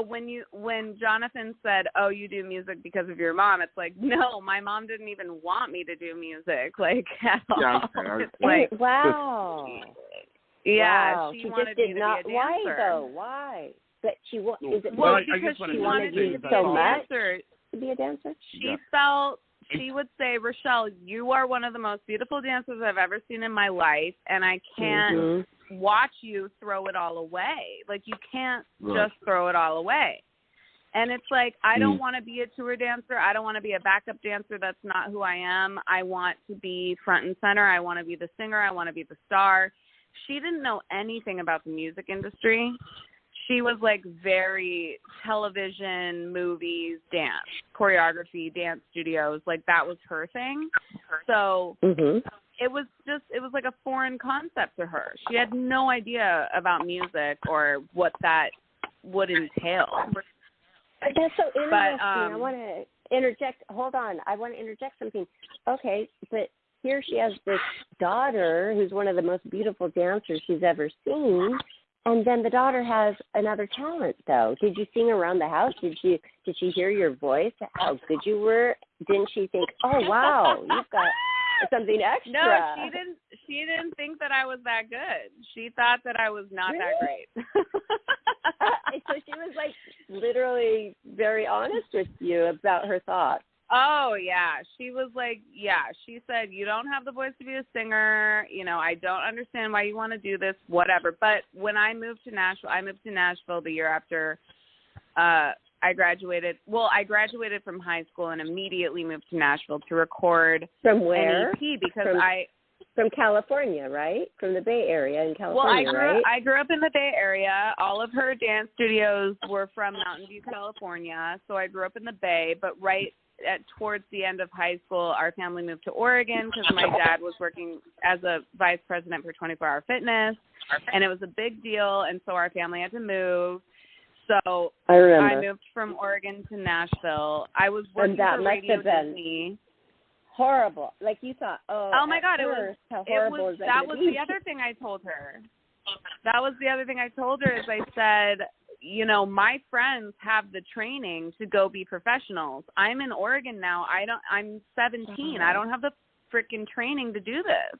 when Jonathan said, "Oh, you do music because of your mom," it's like, no, my mom didn't even want me to do music, like, at all. Yeah, it's like, wow. Yeah, wow. she just wanted did me to not. be a Why dancer. though? Why? But she is it well, I because guess what she I'm wanted me saying to is be that a dancer. To be a dancer? She felt, she would say, "Rachelle, you are one of the most beautiful dancers I've ever seen in my life, and I can't watch you throw it all away. Like, you can't just throw it all away." And it's like, I don't want to be a tour dancer. I don't want to be a backup dancer. That's not who I am. I want to be front and center. I want to be the singer. I want to be the star. She didn't know anything about the music industry. She was like very television, movies, dance, choreography, dance studios. Like, that was her thing. So it was like a foreign concept to her. She had no idea about music or what that would entail. That's so interesting. But, I want to interject. Hold on. I want to interject something. Okay, but here she has this daughter who's one of the most beautiful dancers she's ever seen, and then the daughter has another talent, though. Did you sing around the house? Did she hear your voice? How good you were? Didn't she think, "Oh wow, you've got something extra"? No, she didn't think that I was that good. She thought that I was not that great. So she was like literally very honest with you about her thoughts. Oh, yeah. She was like, she said, "You don't have the voice to be a singer. You know, I don't understand why you want to do this, whatever." But when I moved to Nashville the year after I graduated. Well, I graduated from high school and immediately moved to Nashville to record From where? an EP because From California, right? From the Bay Area in California, right? I grew up in the Bay Area. All of her dance studios were from Mountain View, California. So I grew up in the Bay, but towards the end of high school, our family moved to Oregon because my dad was working as a vice president for 24 Hour Fitness, and it was a big deal, and so our family had to move. So I moved from Oregon to Nashville. I was working for Radio Disney. Horrible. Like, you thought, oh my God, how horrible is that? That was the other thing I told her. That was the other thing I told her is I said, you know, my friends have the training to go be professionals. I'm in Oregon now. I'm 17. I don't have the freaking training to do this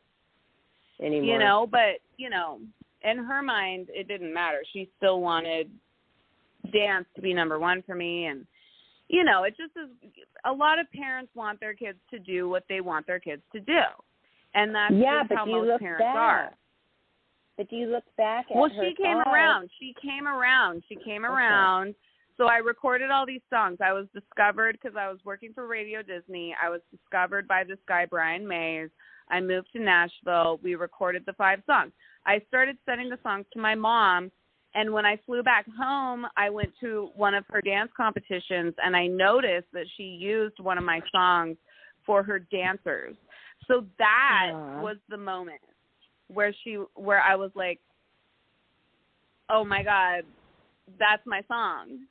anymore. You know, but, you know, in her mind, it didn't matter. She still wanted dance to be number one for me. And, you know, it just is, a lot of parents want their kids to do what they want their kids to do. And that's just how most parents are. But do you look back at her she came around. She came around. Okay. So I recorded all these songs. I was discovered because I was working for Radio Disney. I was discovered by this guy, Brian Mays. I moved to Nashville. We recorded the 5 songs. I started sending the songs to my mom. And when I flew back home, I went to one of her dance competitions, and I noticed that she used one of my songs for her dancers. So that was the moment where I was like, "Oh my God, that's my song."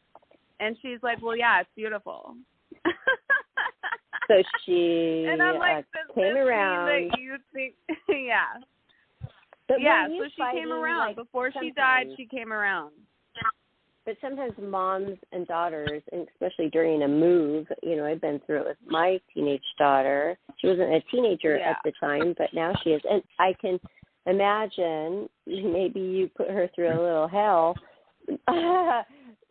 And she's like, "Well, yeah, it's beautiful." So she and I'm like, came around. That you think, yeah. But so she came around. Like, before she died, she came around. But sometimes moms and daughters, and especially during a move, you know, I've been through it with my teenage daughter. She wasn't a teenager at the time, but now she is. And imagine maybe you put her through a little hell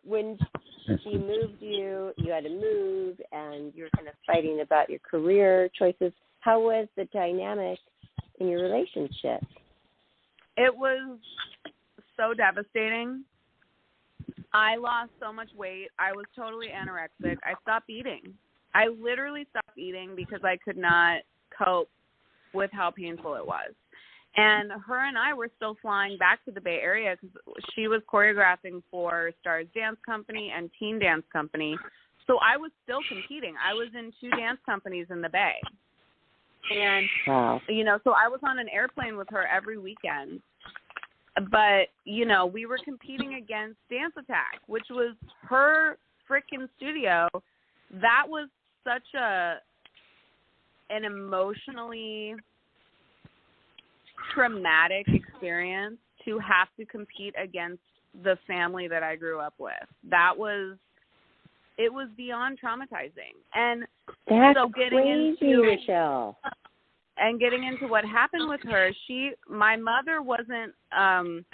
when she moved you. You had to move, and you were kind of fighting about your career choices. How was the dynamic in your relationship? It was so devastating. I lost so much weight. I was totally anorexic. I stopped eating. I literally stopped eating because I could not cope with how painful it was. And her and I were still flying back to the Bay Area because she was choreographing for Stars Dance Company and Teen Dance Company. So I was still competing. I was in 2 dance companies in the Bay. And, wow. you know, so I was on an airplane with her every weekend. But, you know, we were competing against Dance Attack, which was her freaking studio. That was such an emotionally traumatic experience to have to compete against the family that I grew up with. It was beyond traumatizing. And that's so crazy, Rachelle. And getting into what happened with her, my mother wasn't the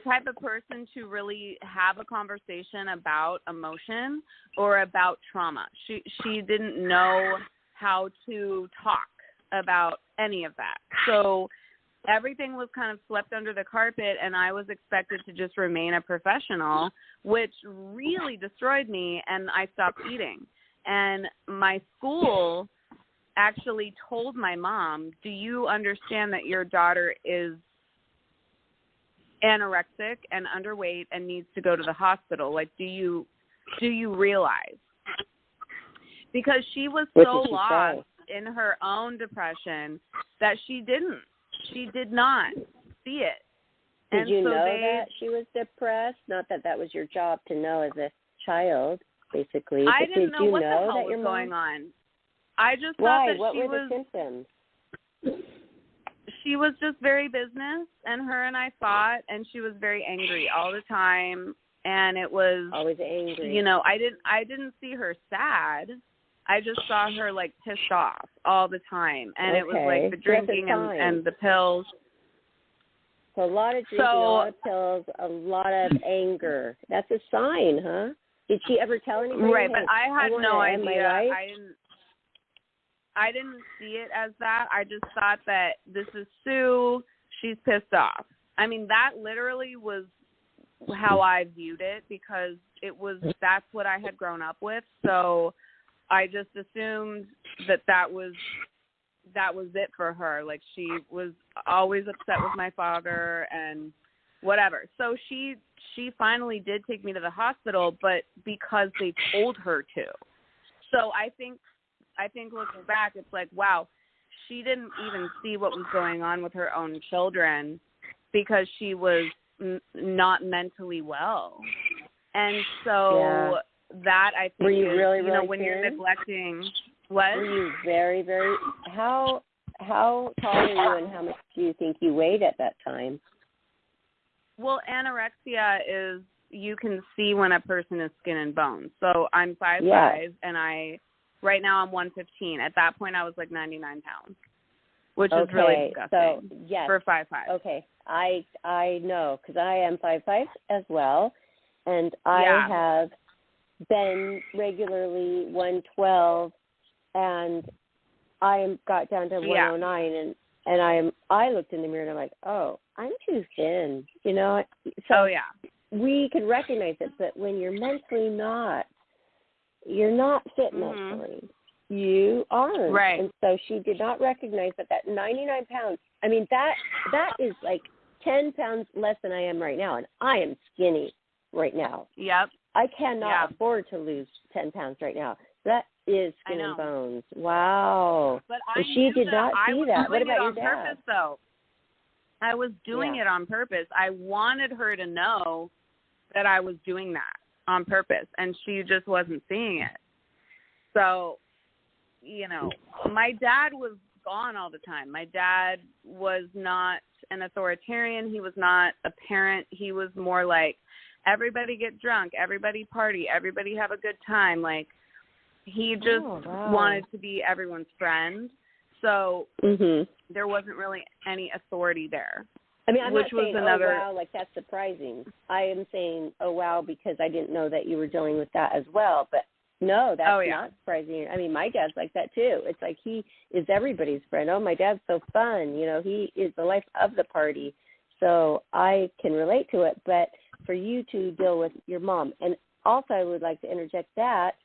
type of person to really have a conversation about emotion or about trauma. She didn't know how to talk about any of that. So everything was kind of swept under the carpet, and I was expected to just remain a professional, which really destroyed me, and I stopped eating. And my school actually told my mom, do you understand that your daughter is anorexic and underweight and needs to go to the hospital? Like, do you realize? Because she was so lost in her own depression that she did not see it. Did you know that she was depressed? Not that that was your job to know as a child, basically. I didn't know what the hell was going on. I just thought that what she were was. The symptoms? She was just very business, and her and I fought, and she was very angry all the time, and it was always angry. You know, I didn't see her sad. I just saw her like pissed off all the time, and it was like the drinking and the pills. So a lot of drinking, a lot of pills, a lot of anger. That's a sign, huh? Did she ever tell anybody? Right, but I had no idea. I didn't see it as that. I just thought that this is Sue. She's pissed off. I mean, that literally was how I viewed it because that's what I had grown up with. So I just assumed that was it for her. Like, she was always upset with my father and whatever. So she finally did take me to the hospital, but because they told her to. So I think looking back, it's like, wow, she didn't even see what was going on with her own children because she was not mentally well. And so that, I think, were you really, when you're neglecting, what? Were you very, very, how tall are you and how much do you think you weighed at that time? Well, anorexia is, you can see when a person is skin and bones. So I'm 5'5", and right now I'm 115. At that point, I was like 99 pounds, which is really disgusting. So, yes. For 5'5". Okay. I know, because I am 5'5" as well, and I have been regularly 112, and I got down to 109, and I looked in the mirror and I'm like, oh, I'm too thin, you know. So we can recognize it, but when you're mentally not, you're not fit mentally. You aren't. Right. And so she did not recognize that 99 pounds, I mean, that is like 10 pounds less than I am right now, and I am skinny right now. Yep. I cannot afford to lose 10 pounds right now. That is skin and bones. Wow. But she did not see that. What about your dad? Purpose, though. I was doing it on purpose. I wanted her to know that I was doing that on purpose, and she just wasn't seeing it. So, you know, my dad was gone all the time. My dad was not an authoritarian. He was not a parent. He was more like, everybody get drunk, everybody party, everybody have a good time. Like, he just wanted to be everyone's friend. So Mhm. there wasn't really any authority there. I mean, I'm which not saying, was another... oh, wow, like that's surprising. I am saying, oh, wow, because I didn't know that you were dealing with that as well. But no, that's not surprising. I mean, my dad's like that too. It's like he is everybody's friend. Oh, my dad's so fun. You know, he is the life of the party. So I can relate to it. But for you to deal with your mom, and also I would like to interject that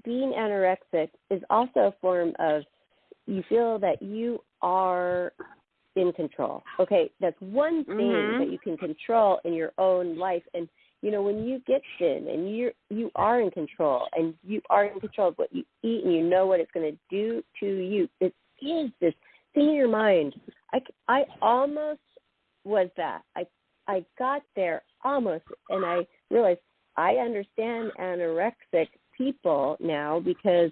being anorexic is also a form of, you feel that you are in control. Okay, that's one thing that you can control in your own life. And you know, when you get thin and you are in control, and you are in control of what you eat, and you know what it's going to do to you. It is this thing in your mind. I almost was that. I got there almost, and I realized I understand anorexic people now because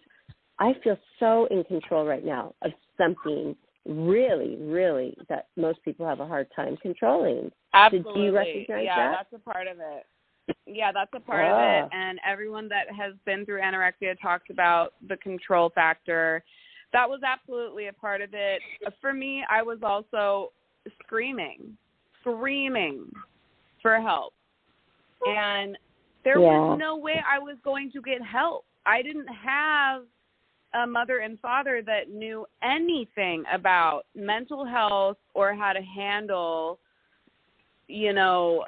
I feel so in control right now of something really, really that most people have a hard time controlling. Absolutely. Did you recognize that? Yeah, that's a part of it. Yeah, that's a part of it. And everyone that has been through anorexia talks about the control factor. That was absolutely a part of it. For me, I was also screaming for help. And there was no way I was going to get help. I didn't have a mother and father that knew anything about mental health or how to handle, you know,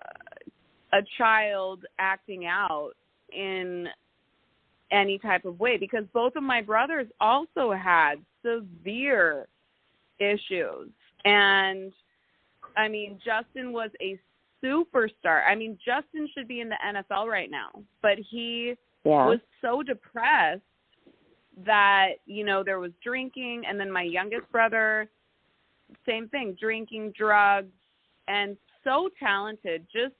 a child acting out in any type of way, because both of my brothers also had severe issues. And I mean, Justin was a superstar. I mean, Justin should be in the NFL right now, but he was so depressed that, you know, there was drinking. And then my youngest brother, same thing, drinking, drugs, and so talented, just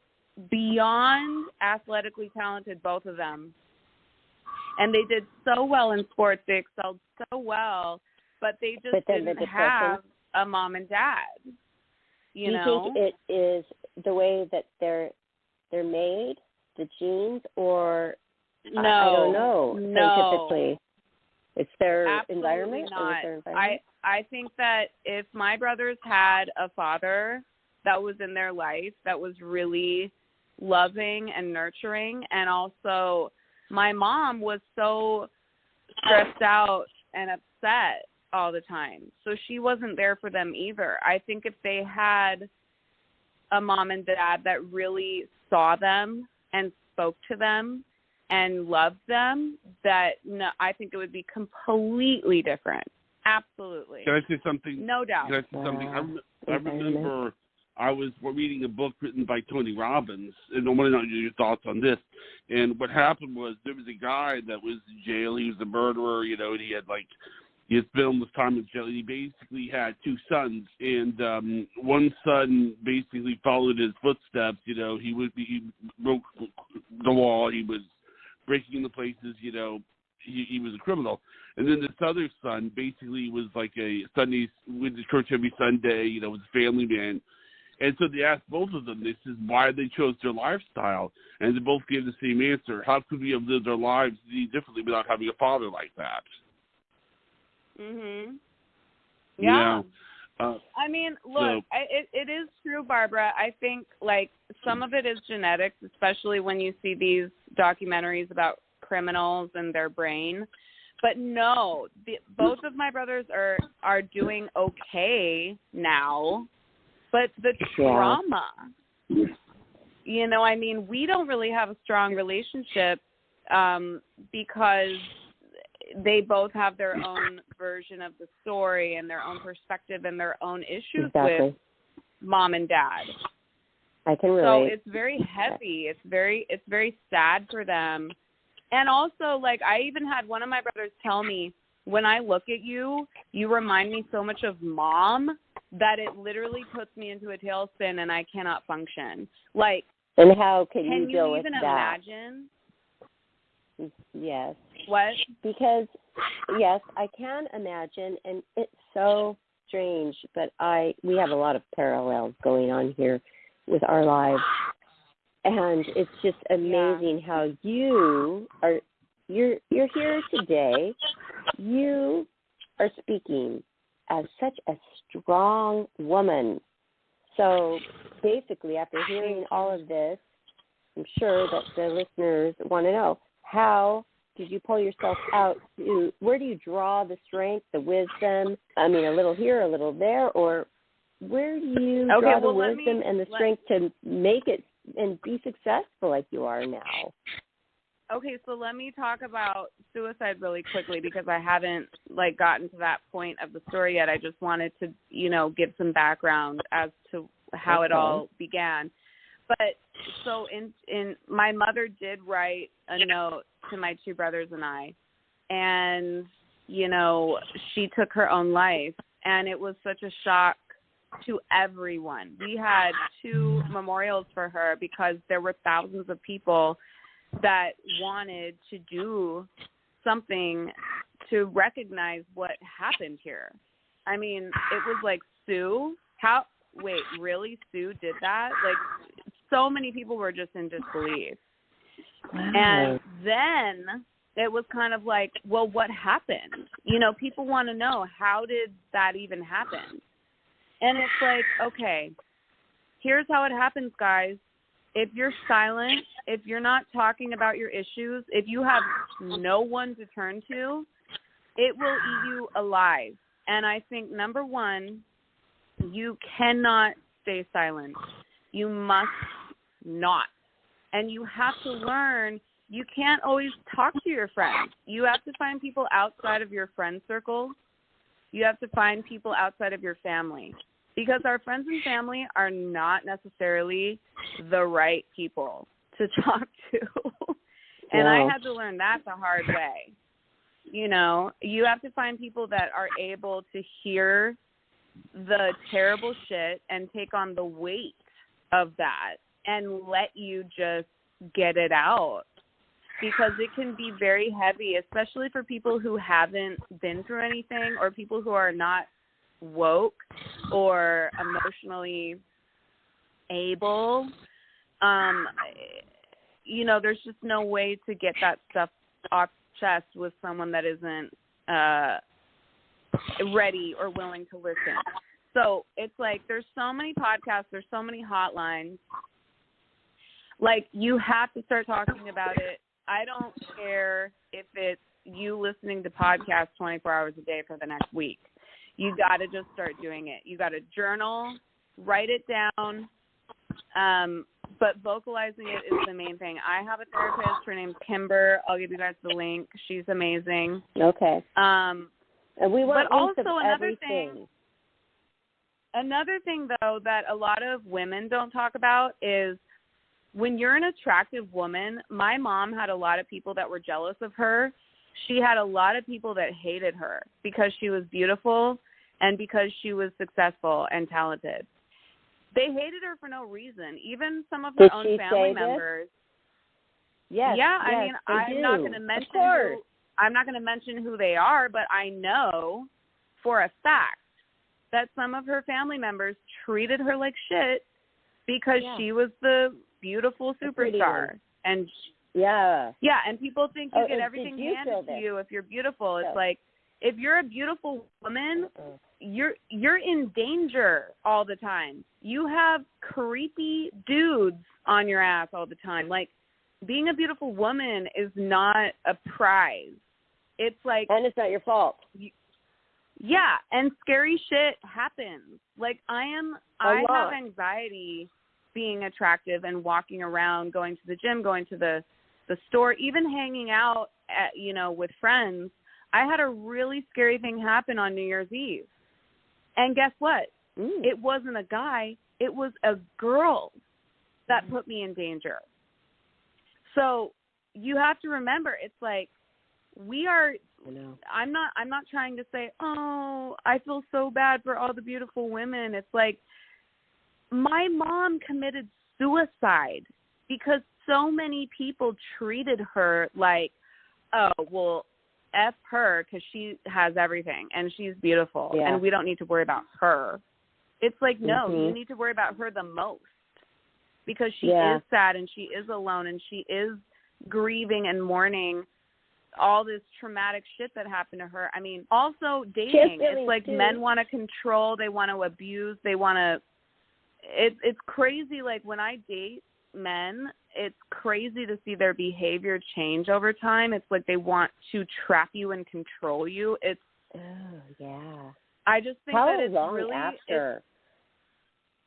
beyond athletically talented, both of them. And they did so well in sports. They excelled so well, but they just didn't have a mom and dad. You know? think it is the way that they're made, the genes, or no, I don't know. Scientifically, it's their absolutely environment. Not. Or their environment? I think that if my brothers had a father that was in their life that was really loving and nurturing, and also my mom was so stressed out and upset all the time, so she wasn't there for them either. I think if they had a mom and dad that really saw them and spoke to them and loved them, I think it would be completely different. Absolutely. Can I say something? No doubt. Can I say something? I remember I was reading a book written by Tony Robbins, and I want to know your thoughts on this. And what happened was there was a guy that was in jail. He was a murderer, you know, and he had spent all this time in jail. He basically had two sons, and one son basically followed his footsteps. You know, he broke the law. He was breaking into places. You know, he was a criminal. And then this other son basically was like went to church every Sunday. You know, was a family man. And so they asked both of them, they said, why they chose their lifestyle. And they both gave the same answer. How could we have lived our lives any differently without having a father like that? Mhm. Yeah. I mean, look, it is true, Barbara. I think, some of it is genetics, especially when you see these documentaries about criminals and their brain. But no, both of my brothers are doing okay now. But the trauma, you know, I mean, we don't really have a strong relationship because they both have their own version of the story and their own perspective and their own issues with mom and dad. I can relate. So it's very heavy. It's very sad for them. And also, I even had one of my brothers tell me, when I look at you, you remind me so much of mom that it literally puts me into a tailspin and I cannot function. And how can you deal with that? Can you even imagine? Yes. What? Because, yes, I can imagine, and it's so strange, but we have a lot of parallels going on here with our lives. And it's just amazing how you're here today. You are speaking as such a strong woman. So basically, after hearing all of this, I'm sure that the listeners want to know, how did you pull yourself out to, where do you draw the strength, the wisdom? I mean, a little here, a little there, or where do you draw the wisdom and the strength to make it and be successful like you are now? Okay, so let me talk about suicide really quickly because I haven't gotten to that point of the story yet. I just wanted to, give some background as to how it all began. But so in my mother did write a note to my two brothers and I, and she took her own life, and it was such a shock to everyone. We had 2 memorials for her because there were thousands of people that wanted to do something to recognize what happened here. I mean, it was like, Sue? Wait, really? Sue did that? So many people were just in disbelief. Wow. And then it was kind of like, well, what happened? People want to know, how did that even happen? And it's like, okay, here's how it happens, guys. If you're silent, if you're not talking about your issues, if you have no one to turn to, it will eat you alive. And I think, number one, you cannot stay silent. You must not. And you have to learn, you can't always talk to your friends. You have to find people outside of your friend circle. You have to find people outside of your family. Because our friends and family are not necessarily the right people to talk to. And I had to learn that the hard way. You have to find people that are able to hear the terrible shit and take on the weight of that and let you just get it out. Because it can be very heavy, especially for people who haven't been through anything or people who are not woke or emotionally able. There's just no way to get that stuff off chest with someone that isn't ready or willing to listen. So it's like, there's so many podcasts, there's so many hotlines. You have to start talking about it. I don't care if it's you listening to podcasts 24 hours a day for the next week. You got to just start doing it. You got to journal, write it down, but vocalizing it is the main thing. I have a therapist. Her name's Kimber. I'll give you guys the link. She's amazing. Okay. And we want but also everything. Another thing, though, that a lot of women don't talk about is when you're an attractive woman, my mom had a lot of people that were jealous of her. She had a lot of people that hated her because she was beautiful and because she was successful and talented. They hated her for no reason. Even some of her own family members. Yes. Yeah, I mean, I'm not going to mention who they are, but I know for a fact that some of her family members treated her like shit because she was the beautiful superstar. And and people think you get everything handed to you if you're beautiful. It's like, if you're a beautiful woman, you're in danger all the time. You have creepy dudes on your ass all the time. Being a beautiful woman is not a prize. It's like, and it's not your fault. And scary shit happens. I have anxiety being attractive and walking around, going to the gym, going to the store, even hanging out at, with friends. I had a really scary thing happen on New Year's Eve. And guess what? It wasn't a guy. It was a girl that put me in danger. So you have to remember, it's like, we are, I'm not trying to say, oh, I feel so bad for all the beautiful women. It's like, my mom committed suicide because so many people treated her like, oh, well, F her because she has everything and she's beautiful and we don't need to worry about her. It's like, no, you need to worry about her the most because she is sad and she is alone and she is grieving and mourning all this traumatic shit that happened to her. I mean, also dating. It's like too. Men want to control, they want to abuse, they want to. It's crazy. Like when I date men, it's crazy to see their behavior change over time. It's like they want to trap you and control you. It's I just think that it's really after.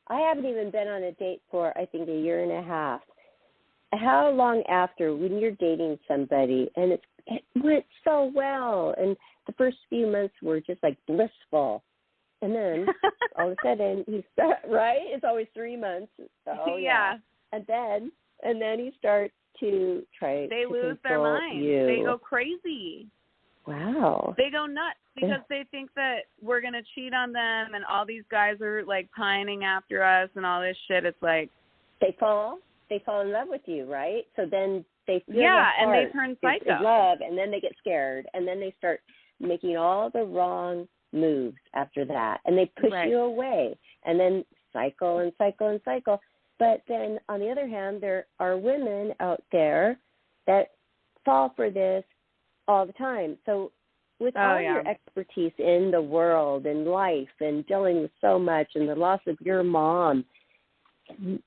I haven't even been on a date for I think a year and a half. How long after, when you're dating somebody and it went so well and the first few months were just like blissful, and then all of a sudden right? It's always 3 months. Oh yeah. And then he starts to try. They lose their mind. You. They go crazy. Wow. They go nuts because they think that we're going to cheat on them and all these guys are like pining after us and all this shit. It's like they fall in love with you, right? So then they feel and they turn psycho. It's love, and then they get scared, and then they start making all the wrong moves after that, and they push you away, and then cycle and cycle and cycle. But then on the other hand, there are women out there that fall for this all the time. So with all your expertise in the world and life and dealing with so much and the loss of your mom,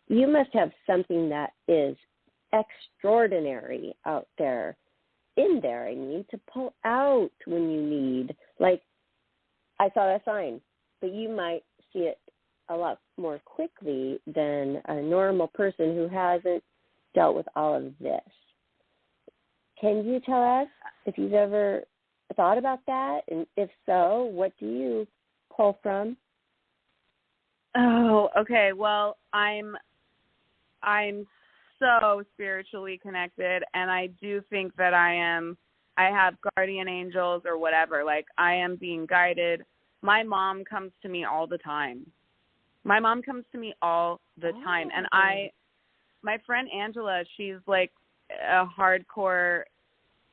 you must have something that is extraordinary out there, in there, I mean, to pull out when you need. Like, I saw a sign, but you might see it a lot more quickly than a normal person who hasn't dealt with all of this. Can you tell us if you've ever thought about that? And if so, what do you pull from? Oh, okay. Well, I'm so spiritually connected, and I do think that I have guardian angels or whatever. Like, I am being guided. My mom comes to me all the time. And my friend Angela, she's like a hardcore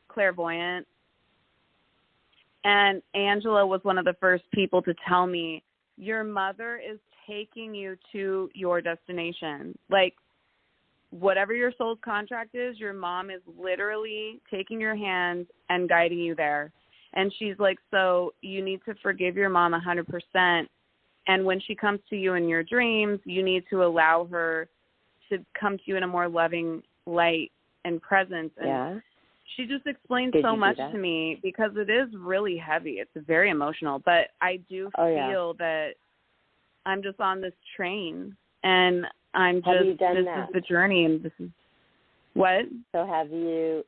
clairvoyant. And Angela was one of the first people to tell me, your mother is taking you to your destination. Like, whatever your soul's contract is, your mom is literally taking your hand and guiding you there. And she's like, so you need to forgive your mom 100%. And when she comes to you in your dreams, you need to allow her to come to you in a more loving light and presence. And she just explained so much to me because it is really heavy. It's very emotional. But I do feel that I'm just on this train, and I'm just, this is the journey, and this is what? So have you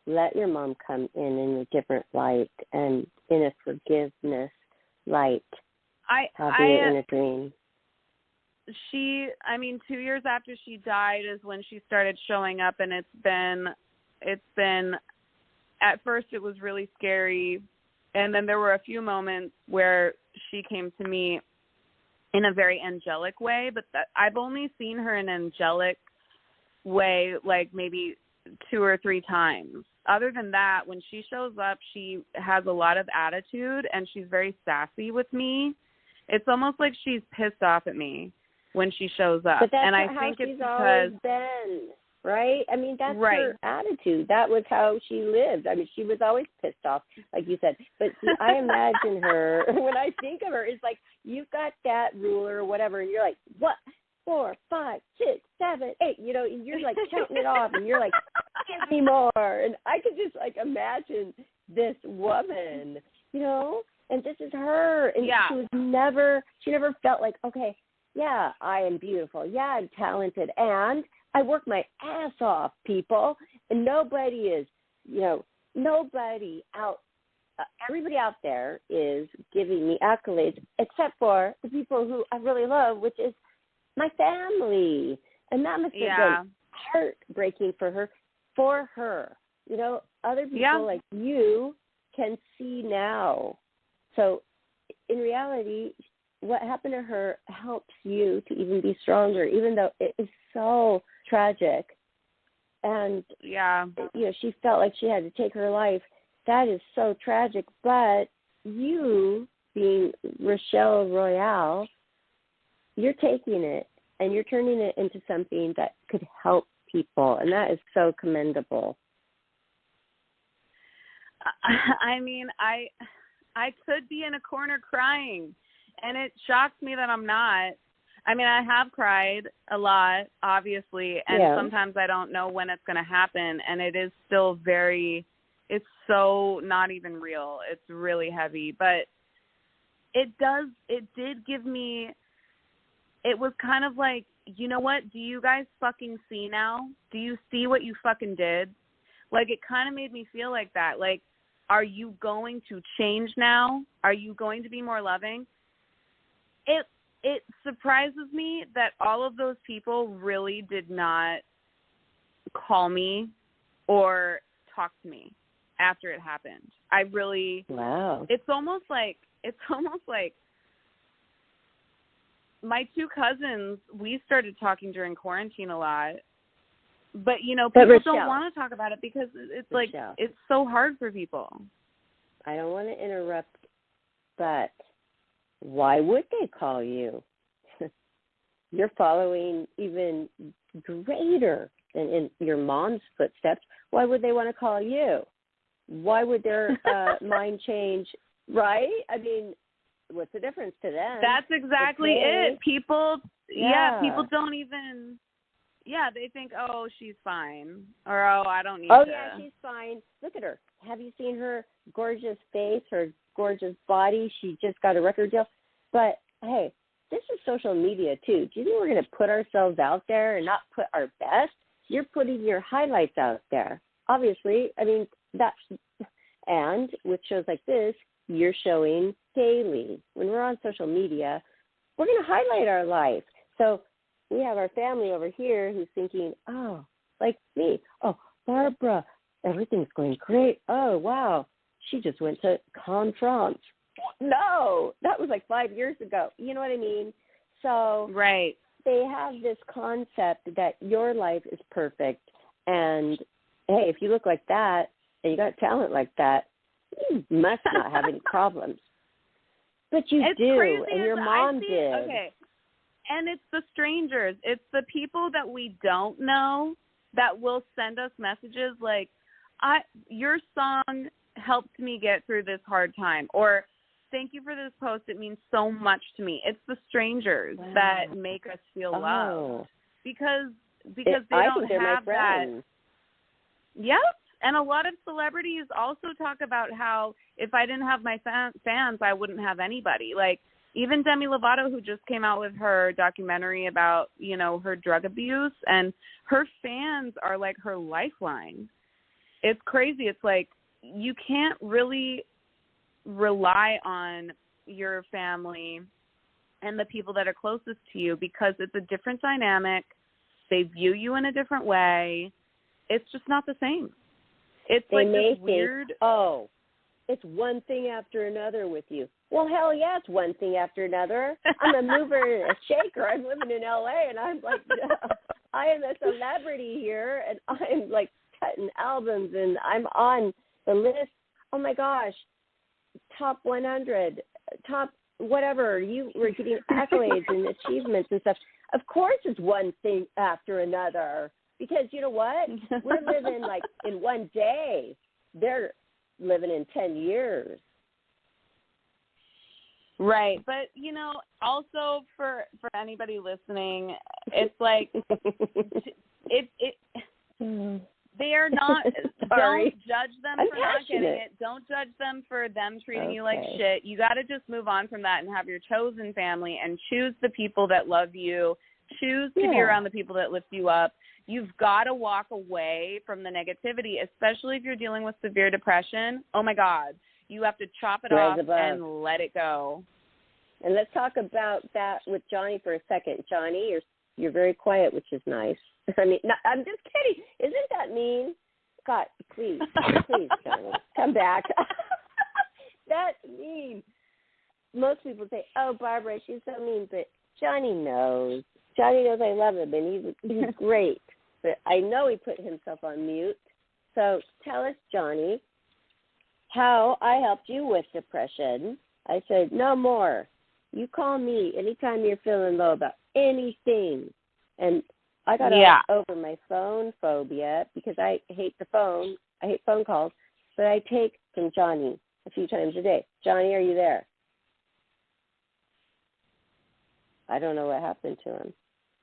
let your mom come in a different light and in a forgiveness light? In a dream? 2 years after she died is when she started showing up, and it's been, at first it was really scary. And then there were a few moments where she came to me in a very angelic way, but I've only seen her in an angelic way like maybe 2 or 3 times. Other than that, when she shows up, she has a lot of attitude and she's very sassy with me. It's almost like she's pissed off at me when she shows up. But that's and I how think she's it's because always been, right? I mean, that's her attitude. That was how she lived. I mean, she was always pissed off, like you said. But see, I imagine her, when I think of her, it's like you've got that ruler or whatever, and you're like, what? 4, 5, 6, 7, 8. You know, you're like counting it off, and you're like, give me more. And I could just like imagine this woman, you know, and this is her. And she never felt like, okay, yeah, I am beautiful. Yeah, I'm talented. And I work my ass off, people. And nobody is, you know, everybody out there is giving me accolades except for the people who I really love, which is my family. And that must have been heartbreaking for her. You know, other people like you can see now. So in reality, what happened to her helps you to even be stronger, even though it is so tragic. And, you know, she felt like she had to take her life. That is so tragic. But you, being Rachelle Royale, you're taking it and you're turning it into something that could help people. And that is so commendable. I mean, I could be in a corner crying, and it shocks me that I'm not. I mean, I have cried a lot, obviously, and sometimes I don't know when it's going to happen, and it is still it's so not even real. It's really heavy, but it did give me, it was kind of like, you know what? Do you guys fucking see now? Do you see what you fucking did? Like, it kind of made me feel like that. Like, are you going to change now? Are you going to be more loving? It surprises me that all of those people really did not call me or talk to me after it happened. I really, wow. It's almost like my two cousins, we started talking during quarantine a lot. But, you know, people don't want to talk about it because it's like, it's so hard for people. I don't want to interrupt, but why would they call you? You're following even greater than in your mom's footsteps. Why would they want to call you? Why would their mind change, right? I mean, what's the difference to them? That's exactly it. People, people don't even... Yeah, they think, oh, she's fine, or oh, I don't need to. Oh, yeah, she's fine. Look at her. Have you seen her gorgeous face, her gorgeous body? She just got a record deal. But, hey, this is social media, too. Do you think we're going to put ourselves out there and not put our best? You're putting your highlights out there. Obviously, I mean, and with shows like this, you're showing daily. When we're on social media, we're going to highlight our life. So, we have our family over here who's thinking, oh, like me. Oh, Barbara, everything's going great. Oh, wow, she just went to conference. No, that was like 5 years ago. You know what I mean? So right. They have this concept that your life is perfect. And, hey, if you look like that and you got talent like that, you must not have any problems. But you do, crazy, and your mom did. Okay. And it's the strangers. It's the people that we don't know that will send us messages like, your song helped me get through this hard time. Or, thank you for this post. It means so much to me. It's the strangers that make us feel loved. Because they don't have that. Yep. And a lot of celebrities also talk about how if I didn't have my fans, I wouldn't have anybody. Like, even Demi Lovato, who just came out with her documentary about, you know, her drug abuse, and her fans are like her lifeline. It's crazy. It's like you can't really rely on your family and the people that are closest to you because it's a different dynamic. They view you in a different way. It's just not the same. It's they like may this weird... think, oh, it's one thing after another with you. Well, hell yeah, it's one thing after another. I'm a mover and a shaker. I'm living in L.A., and I'm like, I am a celebrity here, and I'm like cutting albums, and I'm on the list. Oh, my gosh, top 100, top whatever. You were getting accolades and achievements and stuff. Of course it's one thing after another because you know what? We're living like in one day. They're living in 10 years. Right. But, you know, also for anybody listening, it's like they are not don't judge them for not getting it. Don't judge them for them treating you like shit. You got to just move on from that and have your chosen family and choose the people that love you. Choose to be around the people that lift you up. You've got to walk away from the negativity, especially if you're dealing with severe depression. Oh, my God. You have to chop it off and let it go. And let's talk about that with Johnny for a second. Johnny, you're very quiet, which is nice. I mean, I'm just kidding. Isn't that mean? God, please, Johnny, come back. That's mean. Most people say, oh, Barbara, she's so mean. But Johnny knows. Johnny knows I love him, and he's great. But I know he put himself on mute. So tell us, Johnny, how I helped you with depression. I said, no more. You call me anytime you're feeling low about anything. And I got over my phone phobia because I hate the phone. I hate phone calls. but I take from Johnny a few times a day. Johnny, are you there? I don't know what happened to him.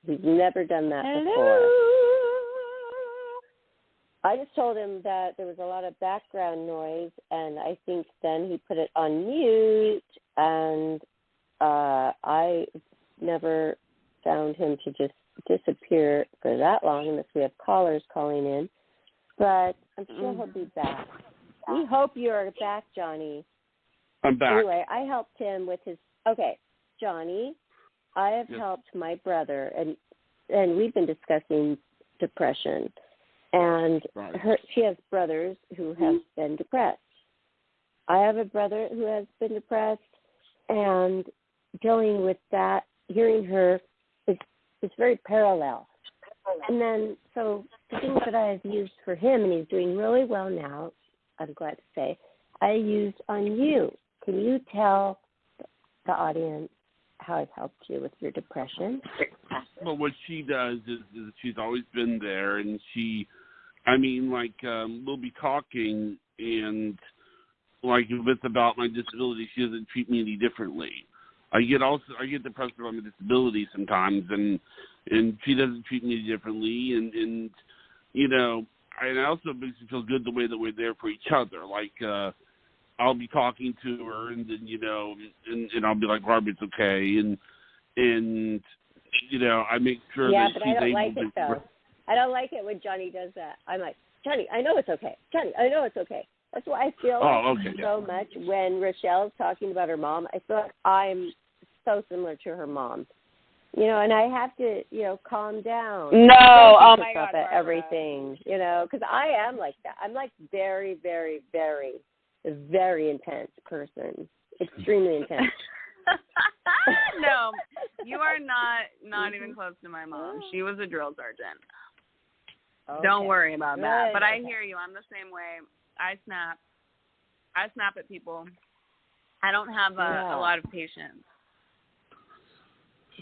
He's never done that before. I just told him that there was a lot of background noise, and I think then he put it on mute, and I never found him to just disappear for that long unless we have callers calling in. But I'm sure he'll be back. We hope you're back, Johnny. I'm back. Anyway, I helped him with his. Okay, Johnny, I have helped my brother, and we've been discussing depression. And she has brothers who have been depressed. I have a brother who has been depressed, and dealing with that, hearing her, is very parallel. And then, so the things that I have used for him, and he's doing really well now, I'm glad to say, I used on you. Can you tell the audience how I've helped you with your depression? Well, what she does is she's always been there, and we'll be talking, and like if it's about my disability, she doesn't treat me any differently. I get depressed about my disability sometimes, and she doesn't treat me any differently, and it also makes me feel good the way that we're there for each other. Like I'll be talking to her, and then and I'll be like, Barbie, it's okay, and I make sure that she's able to. Yeah, but I don't like it though. I don't like it when Johnny does that. I'm like, Johnny, I know it's okay. Johnny, I know it's okay. That's why I feel so much when Rachelle's talking about her mom. I feel like I'm so similar to her mom. And I have to, calm down. No, oh my God, at everything, because I am like that. I'm like very, very, very, very intense person. Extremely intense. No, you are not even close to my mom. She was a drill sergeant. Okay. Don't worry about that. But I hear you. I'm the same way. I snap at people. I don't have a lot of patience.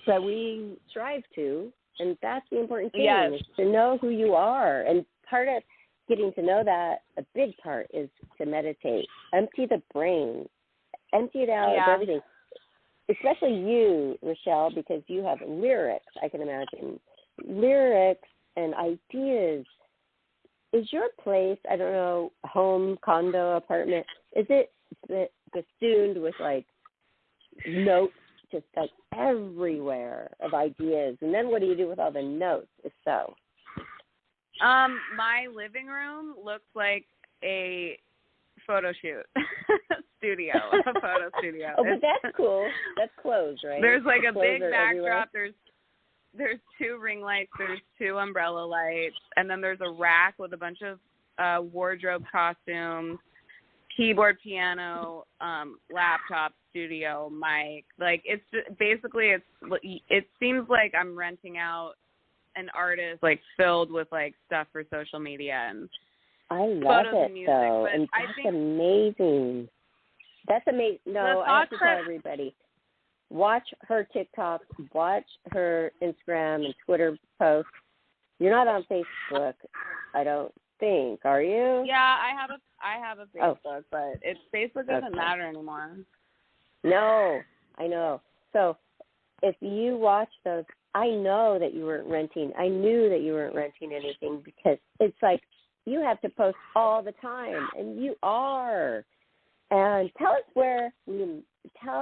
But we strive to, and that's the important thing, is to know who you are. And part of getting to know that, a big part, is to meditate. Empty the brain. Empty it out of everything. Especially you, Rachelle, because you have lyrics, I can imagine. Lyrics and ideas. Is your place, I don't know, home, condo, apartment, is it festooned with, like, notes just, like, everywhere of ideas? And then what do you do with all the notes, if so? My living room looks like a photo shoot studio, a photo studio. Oh, but that's cool. That's closed, right? There's like a big Everywhere. backdrop. There's 2 ring lights. There's 2 umbrella lights, and then there's a rack with a bunch of wardrobe costumes, keyboard, piano, laptop, studio, mic. Like it's just, basically it seems like I'm renting out an artist like filled with like stuff for social media and. I love it, music, though, and that's amazing. That's amazing. No, I have to tell everybody, watch her TikTok, watch her Instagram and Twitter posts. You're not on Facebook, I don't think, are you? Yeah, I have a Facebook, but Facebook doesn't matter anymore. No, I know. So if you watch those, I know that you weren't renting. I knew that you weren't renting anything because it's like, you have to post all the time, and you are. And tell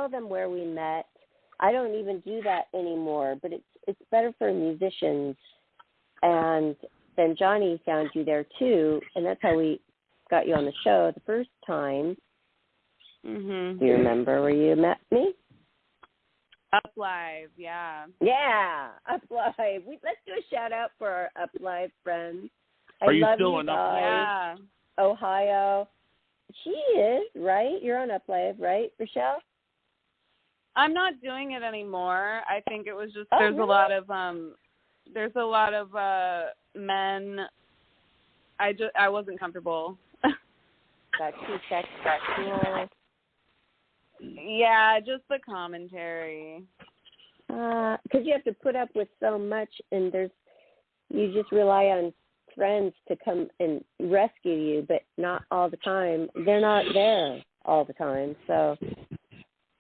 them where we met. I don't even do that anymore, but it's better for musicians. And then Johnny found you there too, and that's how we got you on the show the first time. Mhm. Do you remember where you met me? Up Live, yeah. Yeah, Up Live. Let's do a shout out for our Up Live friends. Are you still on Up Live? Yeah. Ohio. She is, right? You're on Up Live, right, Rachelle? I'm not doing it anymore. I think it was just there's a lot of men. I wasn't comfortable. Got too sexual. Yeah, just the commentary. Because you have to put up with so much, and you just rely on friends to come and rescue you, but not all the time. They're not there all the time. So,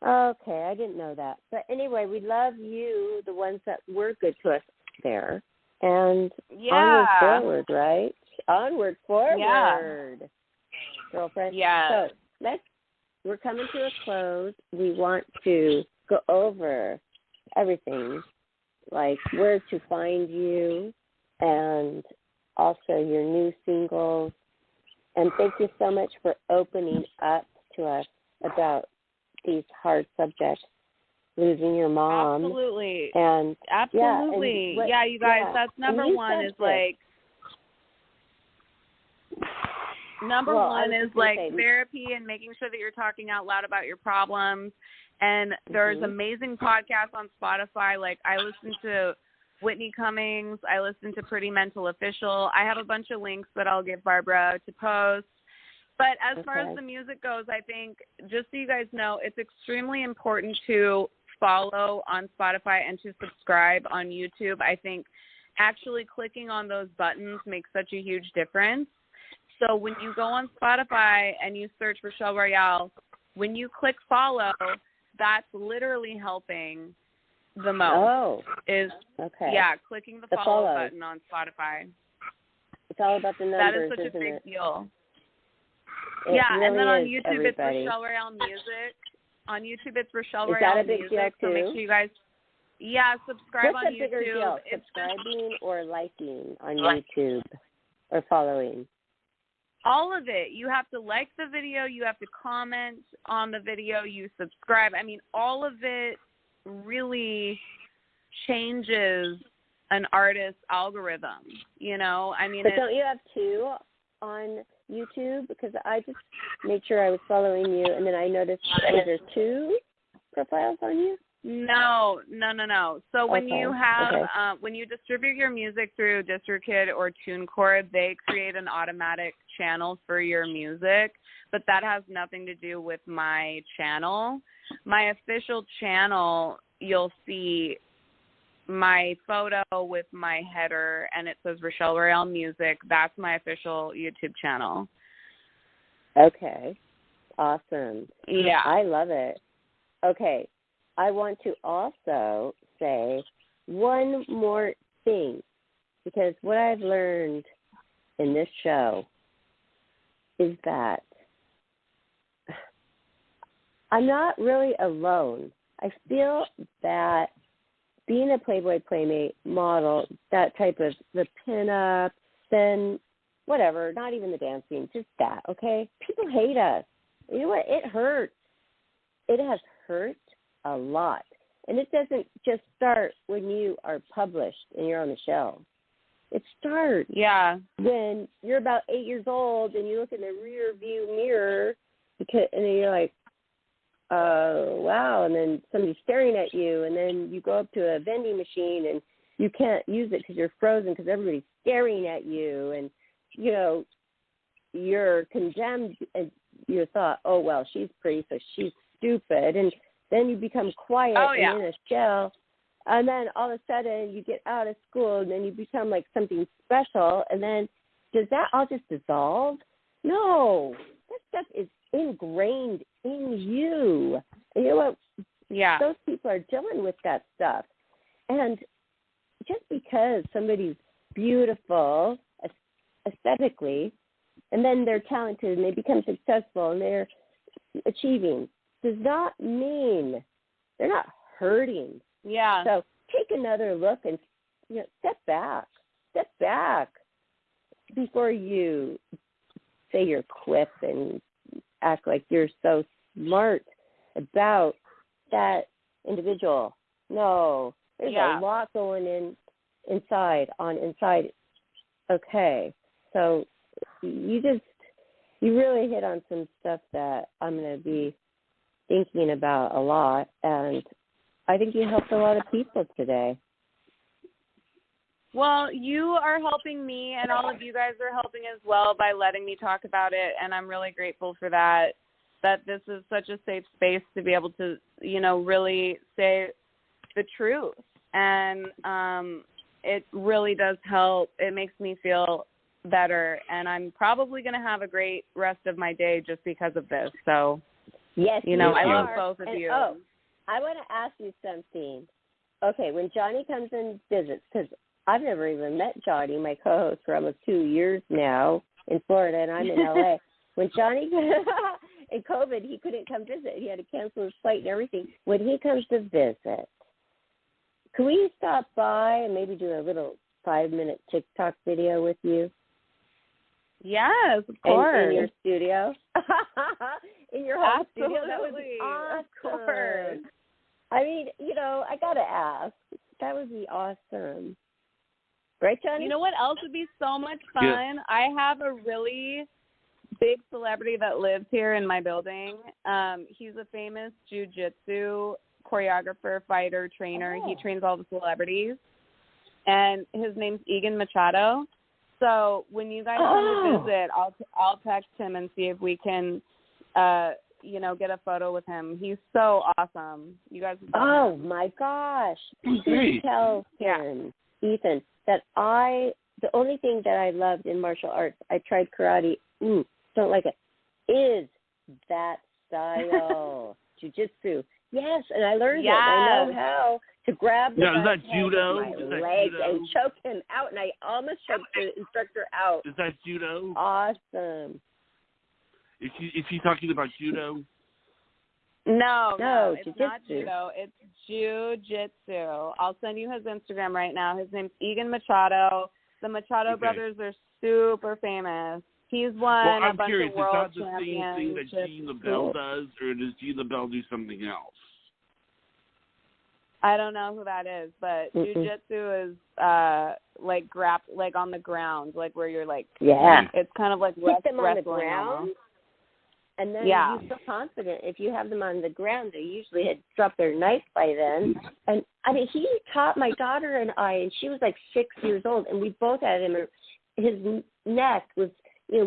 okay, I didn't know that. But anyway, we love you, the ones that were good to us there. And onward forward, right? Onward forward, girlfriend. Yeah. So we're coming to a close. We want to go over everything, like where to find you and also your new singles. And thank you so much for opening up to us about these hard subjects, losing your mom. Absolutely. And absolutely. Yeah, you guys, that's number one is like, number one is like therapy and making sure that you're talking out loud about your problems. And there's amazing podcasts on Spotify. Like I listen to Whitney Cummings. I listen to Pretty Mental Official. I have a bunch of links that I'll give Barbara to post. But as far as the music goes, I think, just so you guys know, it's extremely important to follow on Spotify and to subscribe on YouTube. I think actually clicking on those buttons makes such a huge difference. So when you go on Spotify and you search Rachelle Royale, when you click follow, that's literally helping the most. Clicking the follow button on Spotify. It's all about the numbers. That is such a big deal. Really and then on YouTube everybody. it's Rachelle Royale Music. On YouTube it's Rachelle Royale Music. Is that a big deal too? So make sure you guys, subscribe on YouTube. What's a bigger deal, subscribing or liking on YouTube or following? All of it. You have to like the video. You have to comment on the video. You subscribe. I mean, all of it really changes an artist's algorithm, you know? I mean, but don't you have two on YouTube? Because I just made sure I was following you, and then I noticed, is there two profiles on you? No. So when you have, when you distribute your music through DistroKid or TuneCore, they create an automatic channel for your music, but that has nothing to do with my channel. My official channel, you'll see my photo with my header, and it says Rachelle Royale Music. That's my official YouTube channel. Okay. Awesome. Yeah. I love it. Okay. I want to also say one more thing, because what I've learned in this show is that I'm not really alone. I feel that being a Playboy Playmate model, that type of the pinup, then whatever, not even the dancing, just that, okay? People hate us. You know what? It hurts. It has hurt a lot. And it doesn't just start when you are published and you're on the shelf. It starts when you're about 8 years old and you look in the rear view mirror and then you're like, wow, and then somebody's staring at you, and then you go up to a vending machine and you can't use it because you're frozen because everybody's staring at you, and, you know, you're condemned and you thought, oh, well, she's pretty, so she's stupid, and then you become quiet and in a shell, and then all of a sudden you get out of school and then you become like something special, and then does that all just dissolve? No, that stuff is ingrained in you. And you know what? Yeah. Those people are dealing with that stuff. And just because somebody's beautiful aesthetically, and then they're talented and they become successful and they're achieving, does not mean they're not hurting. Yeah. So take another look and, you know, step back before you say your quip and act like you're so smart about that individual. No, there's a lot going inside. Okay, so you really hit on some stuff that I'm going to be thinking about a lot, and I think you helped a lot of people today. Well, you are helping me, and all of you guys are helping as well by letting me talk about it, and I'm really grateful for that this is such a safe space to be able to, you know, really say the truth. And it really does help. It makes me feel better, and I'm probably going to have a great rest of my day just because of this. So, yes, you know, I love are. both of and, you. Oh, I want to ask you something. Okay, when Johnny comes and visits, because I've never even met Johnny, my co-host for almost 2 years now in Florida, and I'm in LA. When Johnny, in COVID, he couldn't come visit. He had to cancel his flight and everything. When he comes to visit, can we stop by and maybe do a little 5-minute TikTok video with you? Yes, of course. In your studio? In your home Absolutely. studio? That would be awesome. Of course. I mean, you know, I got to ask. That would be awesome. Right, Johnny? You know what else would be so much fun? Yeah. I have a really big celebrity that lives here in my building. He's a famous jiu-jitsu choreographer, fighter, trainer. Oh. He trains all the celebrities. And his name's Egan Machado. So when you guys come to visit, I'll text him and see if we can, you know, get a photo with him. He's so awesome. You guys. Oh my gosh! Please tell him, Ethan, that the only thing that I loved in martial arts, I tried karate. Don't like it. Is that style jiu-jitsu? Yes, and I learned it. I know how to grab the guy's head judo? with my Is that legs judo? and choke him out, and I almost choked the instructor out. Is that judo? Awesome. Is she talking about judo? No, it's jiu-jitsu. not judo. It's jiu-jitsu. I'll send you his Instagram right now. His name's Egan Machado. The Machado brothers are super famous. He's won a bunch of world championships. I'm curious, is that the same thing that Jean LaBelle does, or does Jean LaBelle do something else? I don't know who that is, but jiu-jitsu is like on the ground, like where you're like, it's kind of like keep them on the wrestling ground, almost. And then you feel confident. If you have them on the ground, they usually had dropped their knife by then. And I mean, he taught my daughter and I, and she was like 6 years old, and we both had him. His neck was, you know,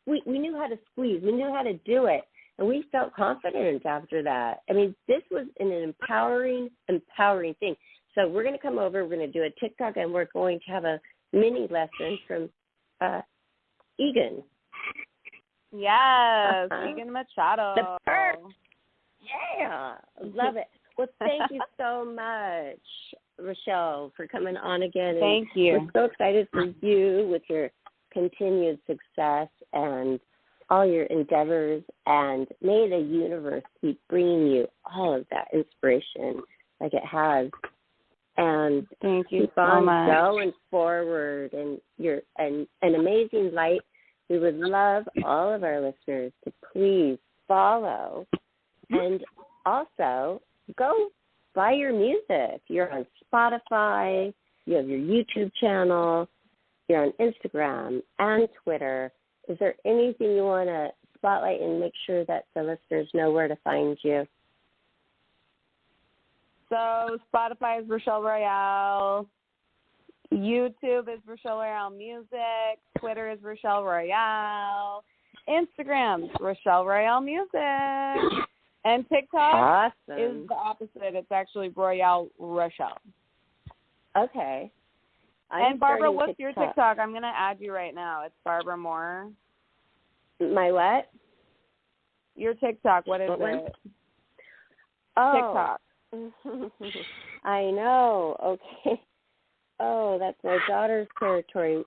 we knew how to squeeze, we knew how to do it. And we felt confident after that. I mean, this was an empowering thing. So we're going to come over, we're going to do a TikTok, and we're going to have a mini lesson from Egan. Yes, Egan Machado. The perk. Yeah, love it. Well, thank you so much, Rachelle, for coming on again. Thank you. We're so excited for you with your continued success and all your endeavors, and may the universe keep bringing you all of that inspiration like it has. And thank you keep so on much. going forward, and you're an amazing light. We would love all of our listeners to please follow, and also go buy your music. You're on Spotify, you have your YouTube channel, you're on Instagram and Twitter. Is there anything you want to spotlight and make sure that the listeners know where to find you? So Spotify is Rachelle Royale. YouTube is Rachelle Royale Music. Twitter is Rachelle Royale. Instagram is Rachelle Royale Music. And TikTok is the opposite. It's actually Royale Rachelle. Okay. And Barbara, what's your TikTok? I'm going to add you right now. It's Barbara Moore. My what? Your TikTok. What is it? Oh. TikTok. I know. Okay. Oh, that's my daughter's territory.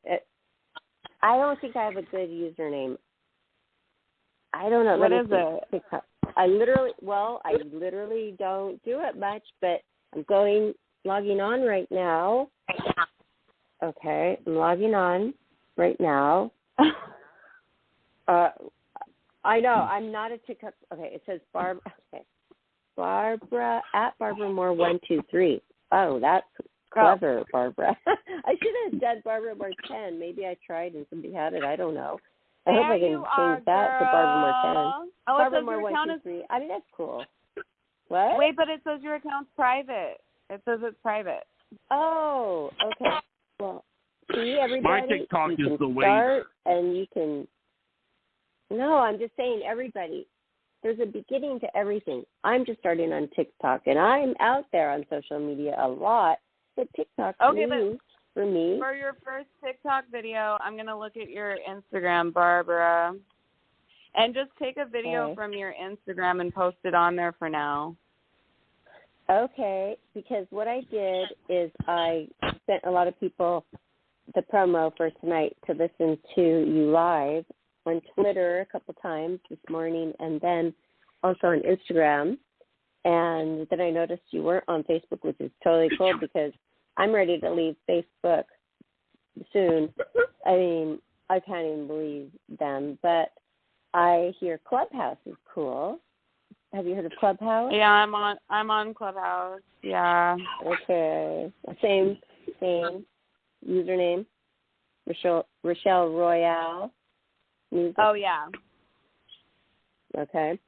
I don't think I have a good username. I don't know. What is it? TikTok. I literally don't do it much, but I'm logging on right now. Okay, I'm logging on right now. I know, I'm not a TikTok. Okay, it says Barbara. Okay, Barbara at Barbara Moore 123. Oh, that's clever, Barbara. I should have done Barbara Moore 10. Maybe I tried and somebody had it. I don't know. I hope I can change that to Barbara Moore 10. Oh, Barbara Moore 123. I mean, that's cool. What? Wait, but it says your account's private. It says it's private. Oh, okay. Well, see, everybody, my TikTok you is can the start and you can. No, I'm just saying, everybody. There's a beginning to everything. I'm just starting on TikTok, and I'm out there on social media a lot. But TikTok's new. for me. For your first TikTok video, I'm going to look at your Instagram, Barbara. And just take a video from your Instagram and post it on there for now. Okay, because what I did is I sent a lot of people the promo for tonight to listen to you live on Twitter a couple times this morning and then also on Instagram. And then I noticed you weren't on Facebook, which is totally cool because I'm ready to leave Facebook soon. I mean, I can't even believe them, but I hear Clubhouse is cool. Have you heard of Clubhouse? Yeah, I'm on Clubhouse. Yeah. Okay. Same username. Rachelle Royale. Music. Oh yeah. Okay.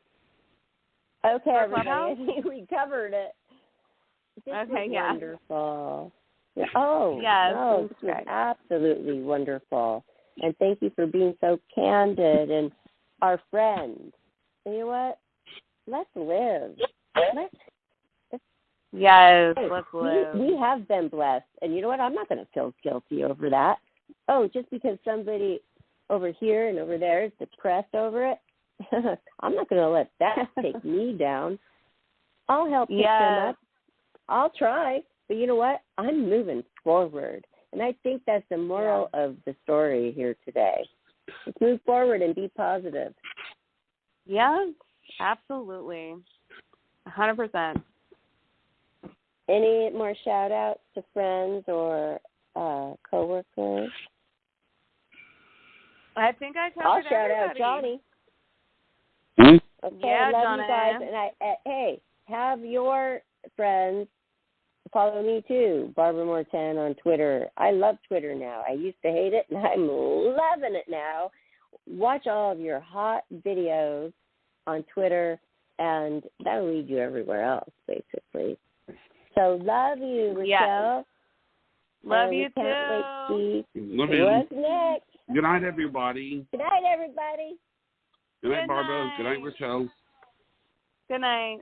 Okay, For everybody. Clubhouse? I think we covered it. This Okay, was yeah. wonderful. Yeah. Oh, yes, no, this was absolutely wonderful. And thank you for being so candid and our friend. And you know what? Let's live. Yes, let's live. We have been blessed. And you know what? I'm not going to feel guilty over that. Oh, just because somebody over here and over there is depressed over it, I'm not going to let that take me down. I'll help pick them up. I'll try. But you know what? I'm moving forward. And I think that's the moral of the story here today. Let's move forward and be positive. Yes, absolutely. 100%. Any more shout-outs to friends or coworkers? I think I covered I'll shout everybody. out Johnny. Okay, Yeah, love Johnny. you guys. And hey, have your friends follow me too, Barbara Moore 10 on Twitter. I love Twitter now. I used to hate it, and I'm loving it now. Watch all of your hot videos on Twitter, and that'll lead you everywhere else, basically. So love you, Rachelle. Yes. Love and you can't too. wait to see Love you. what's next. Good night, everybody. Good night, everybody. Good night, Good Barbara. night. Good night, Rachelle. Good night.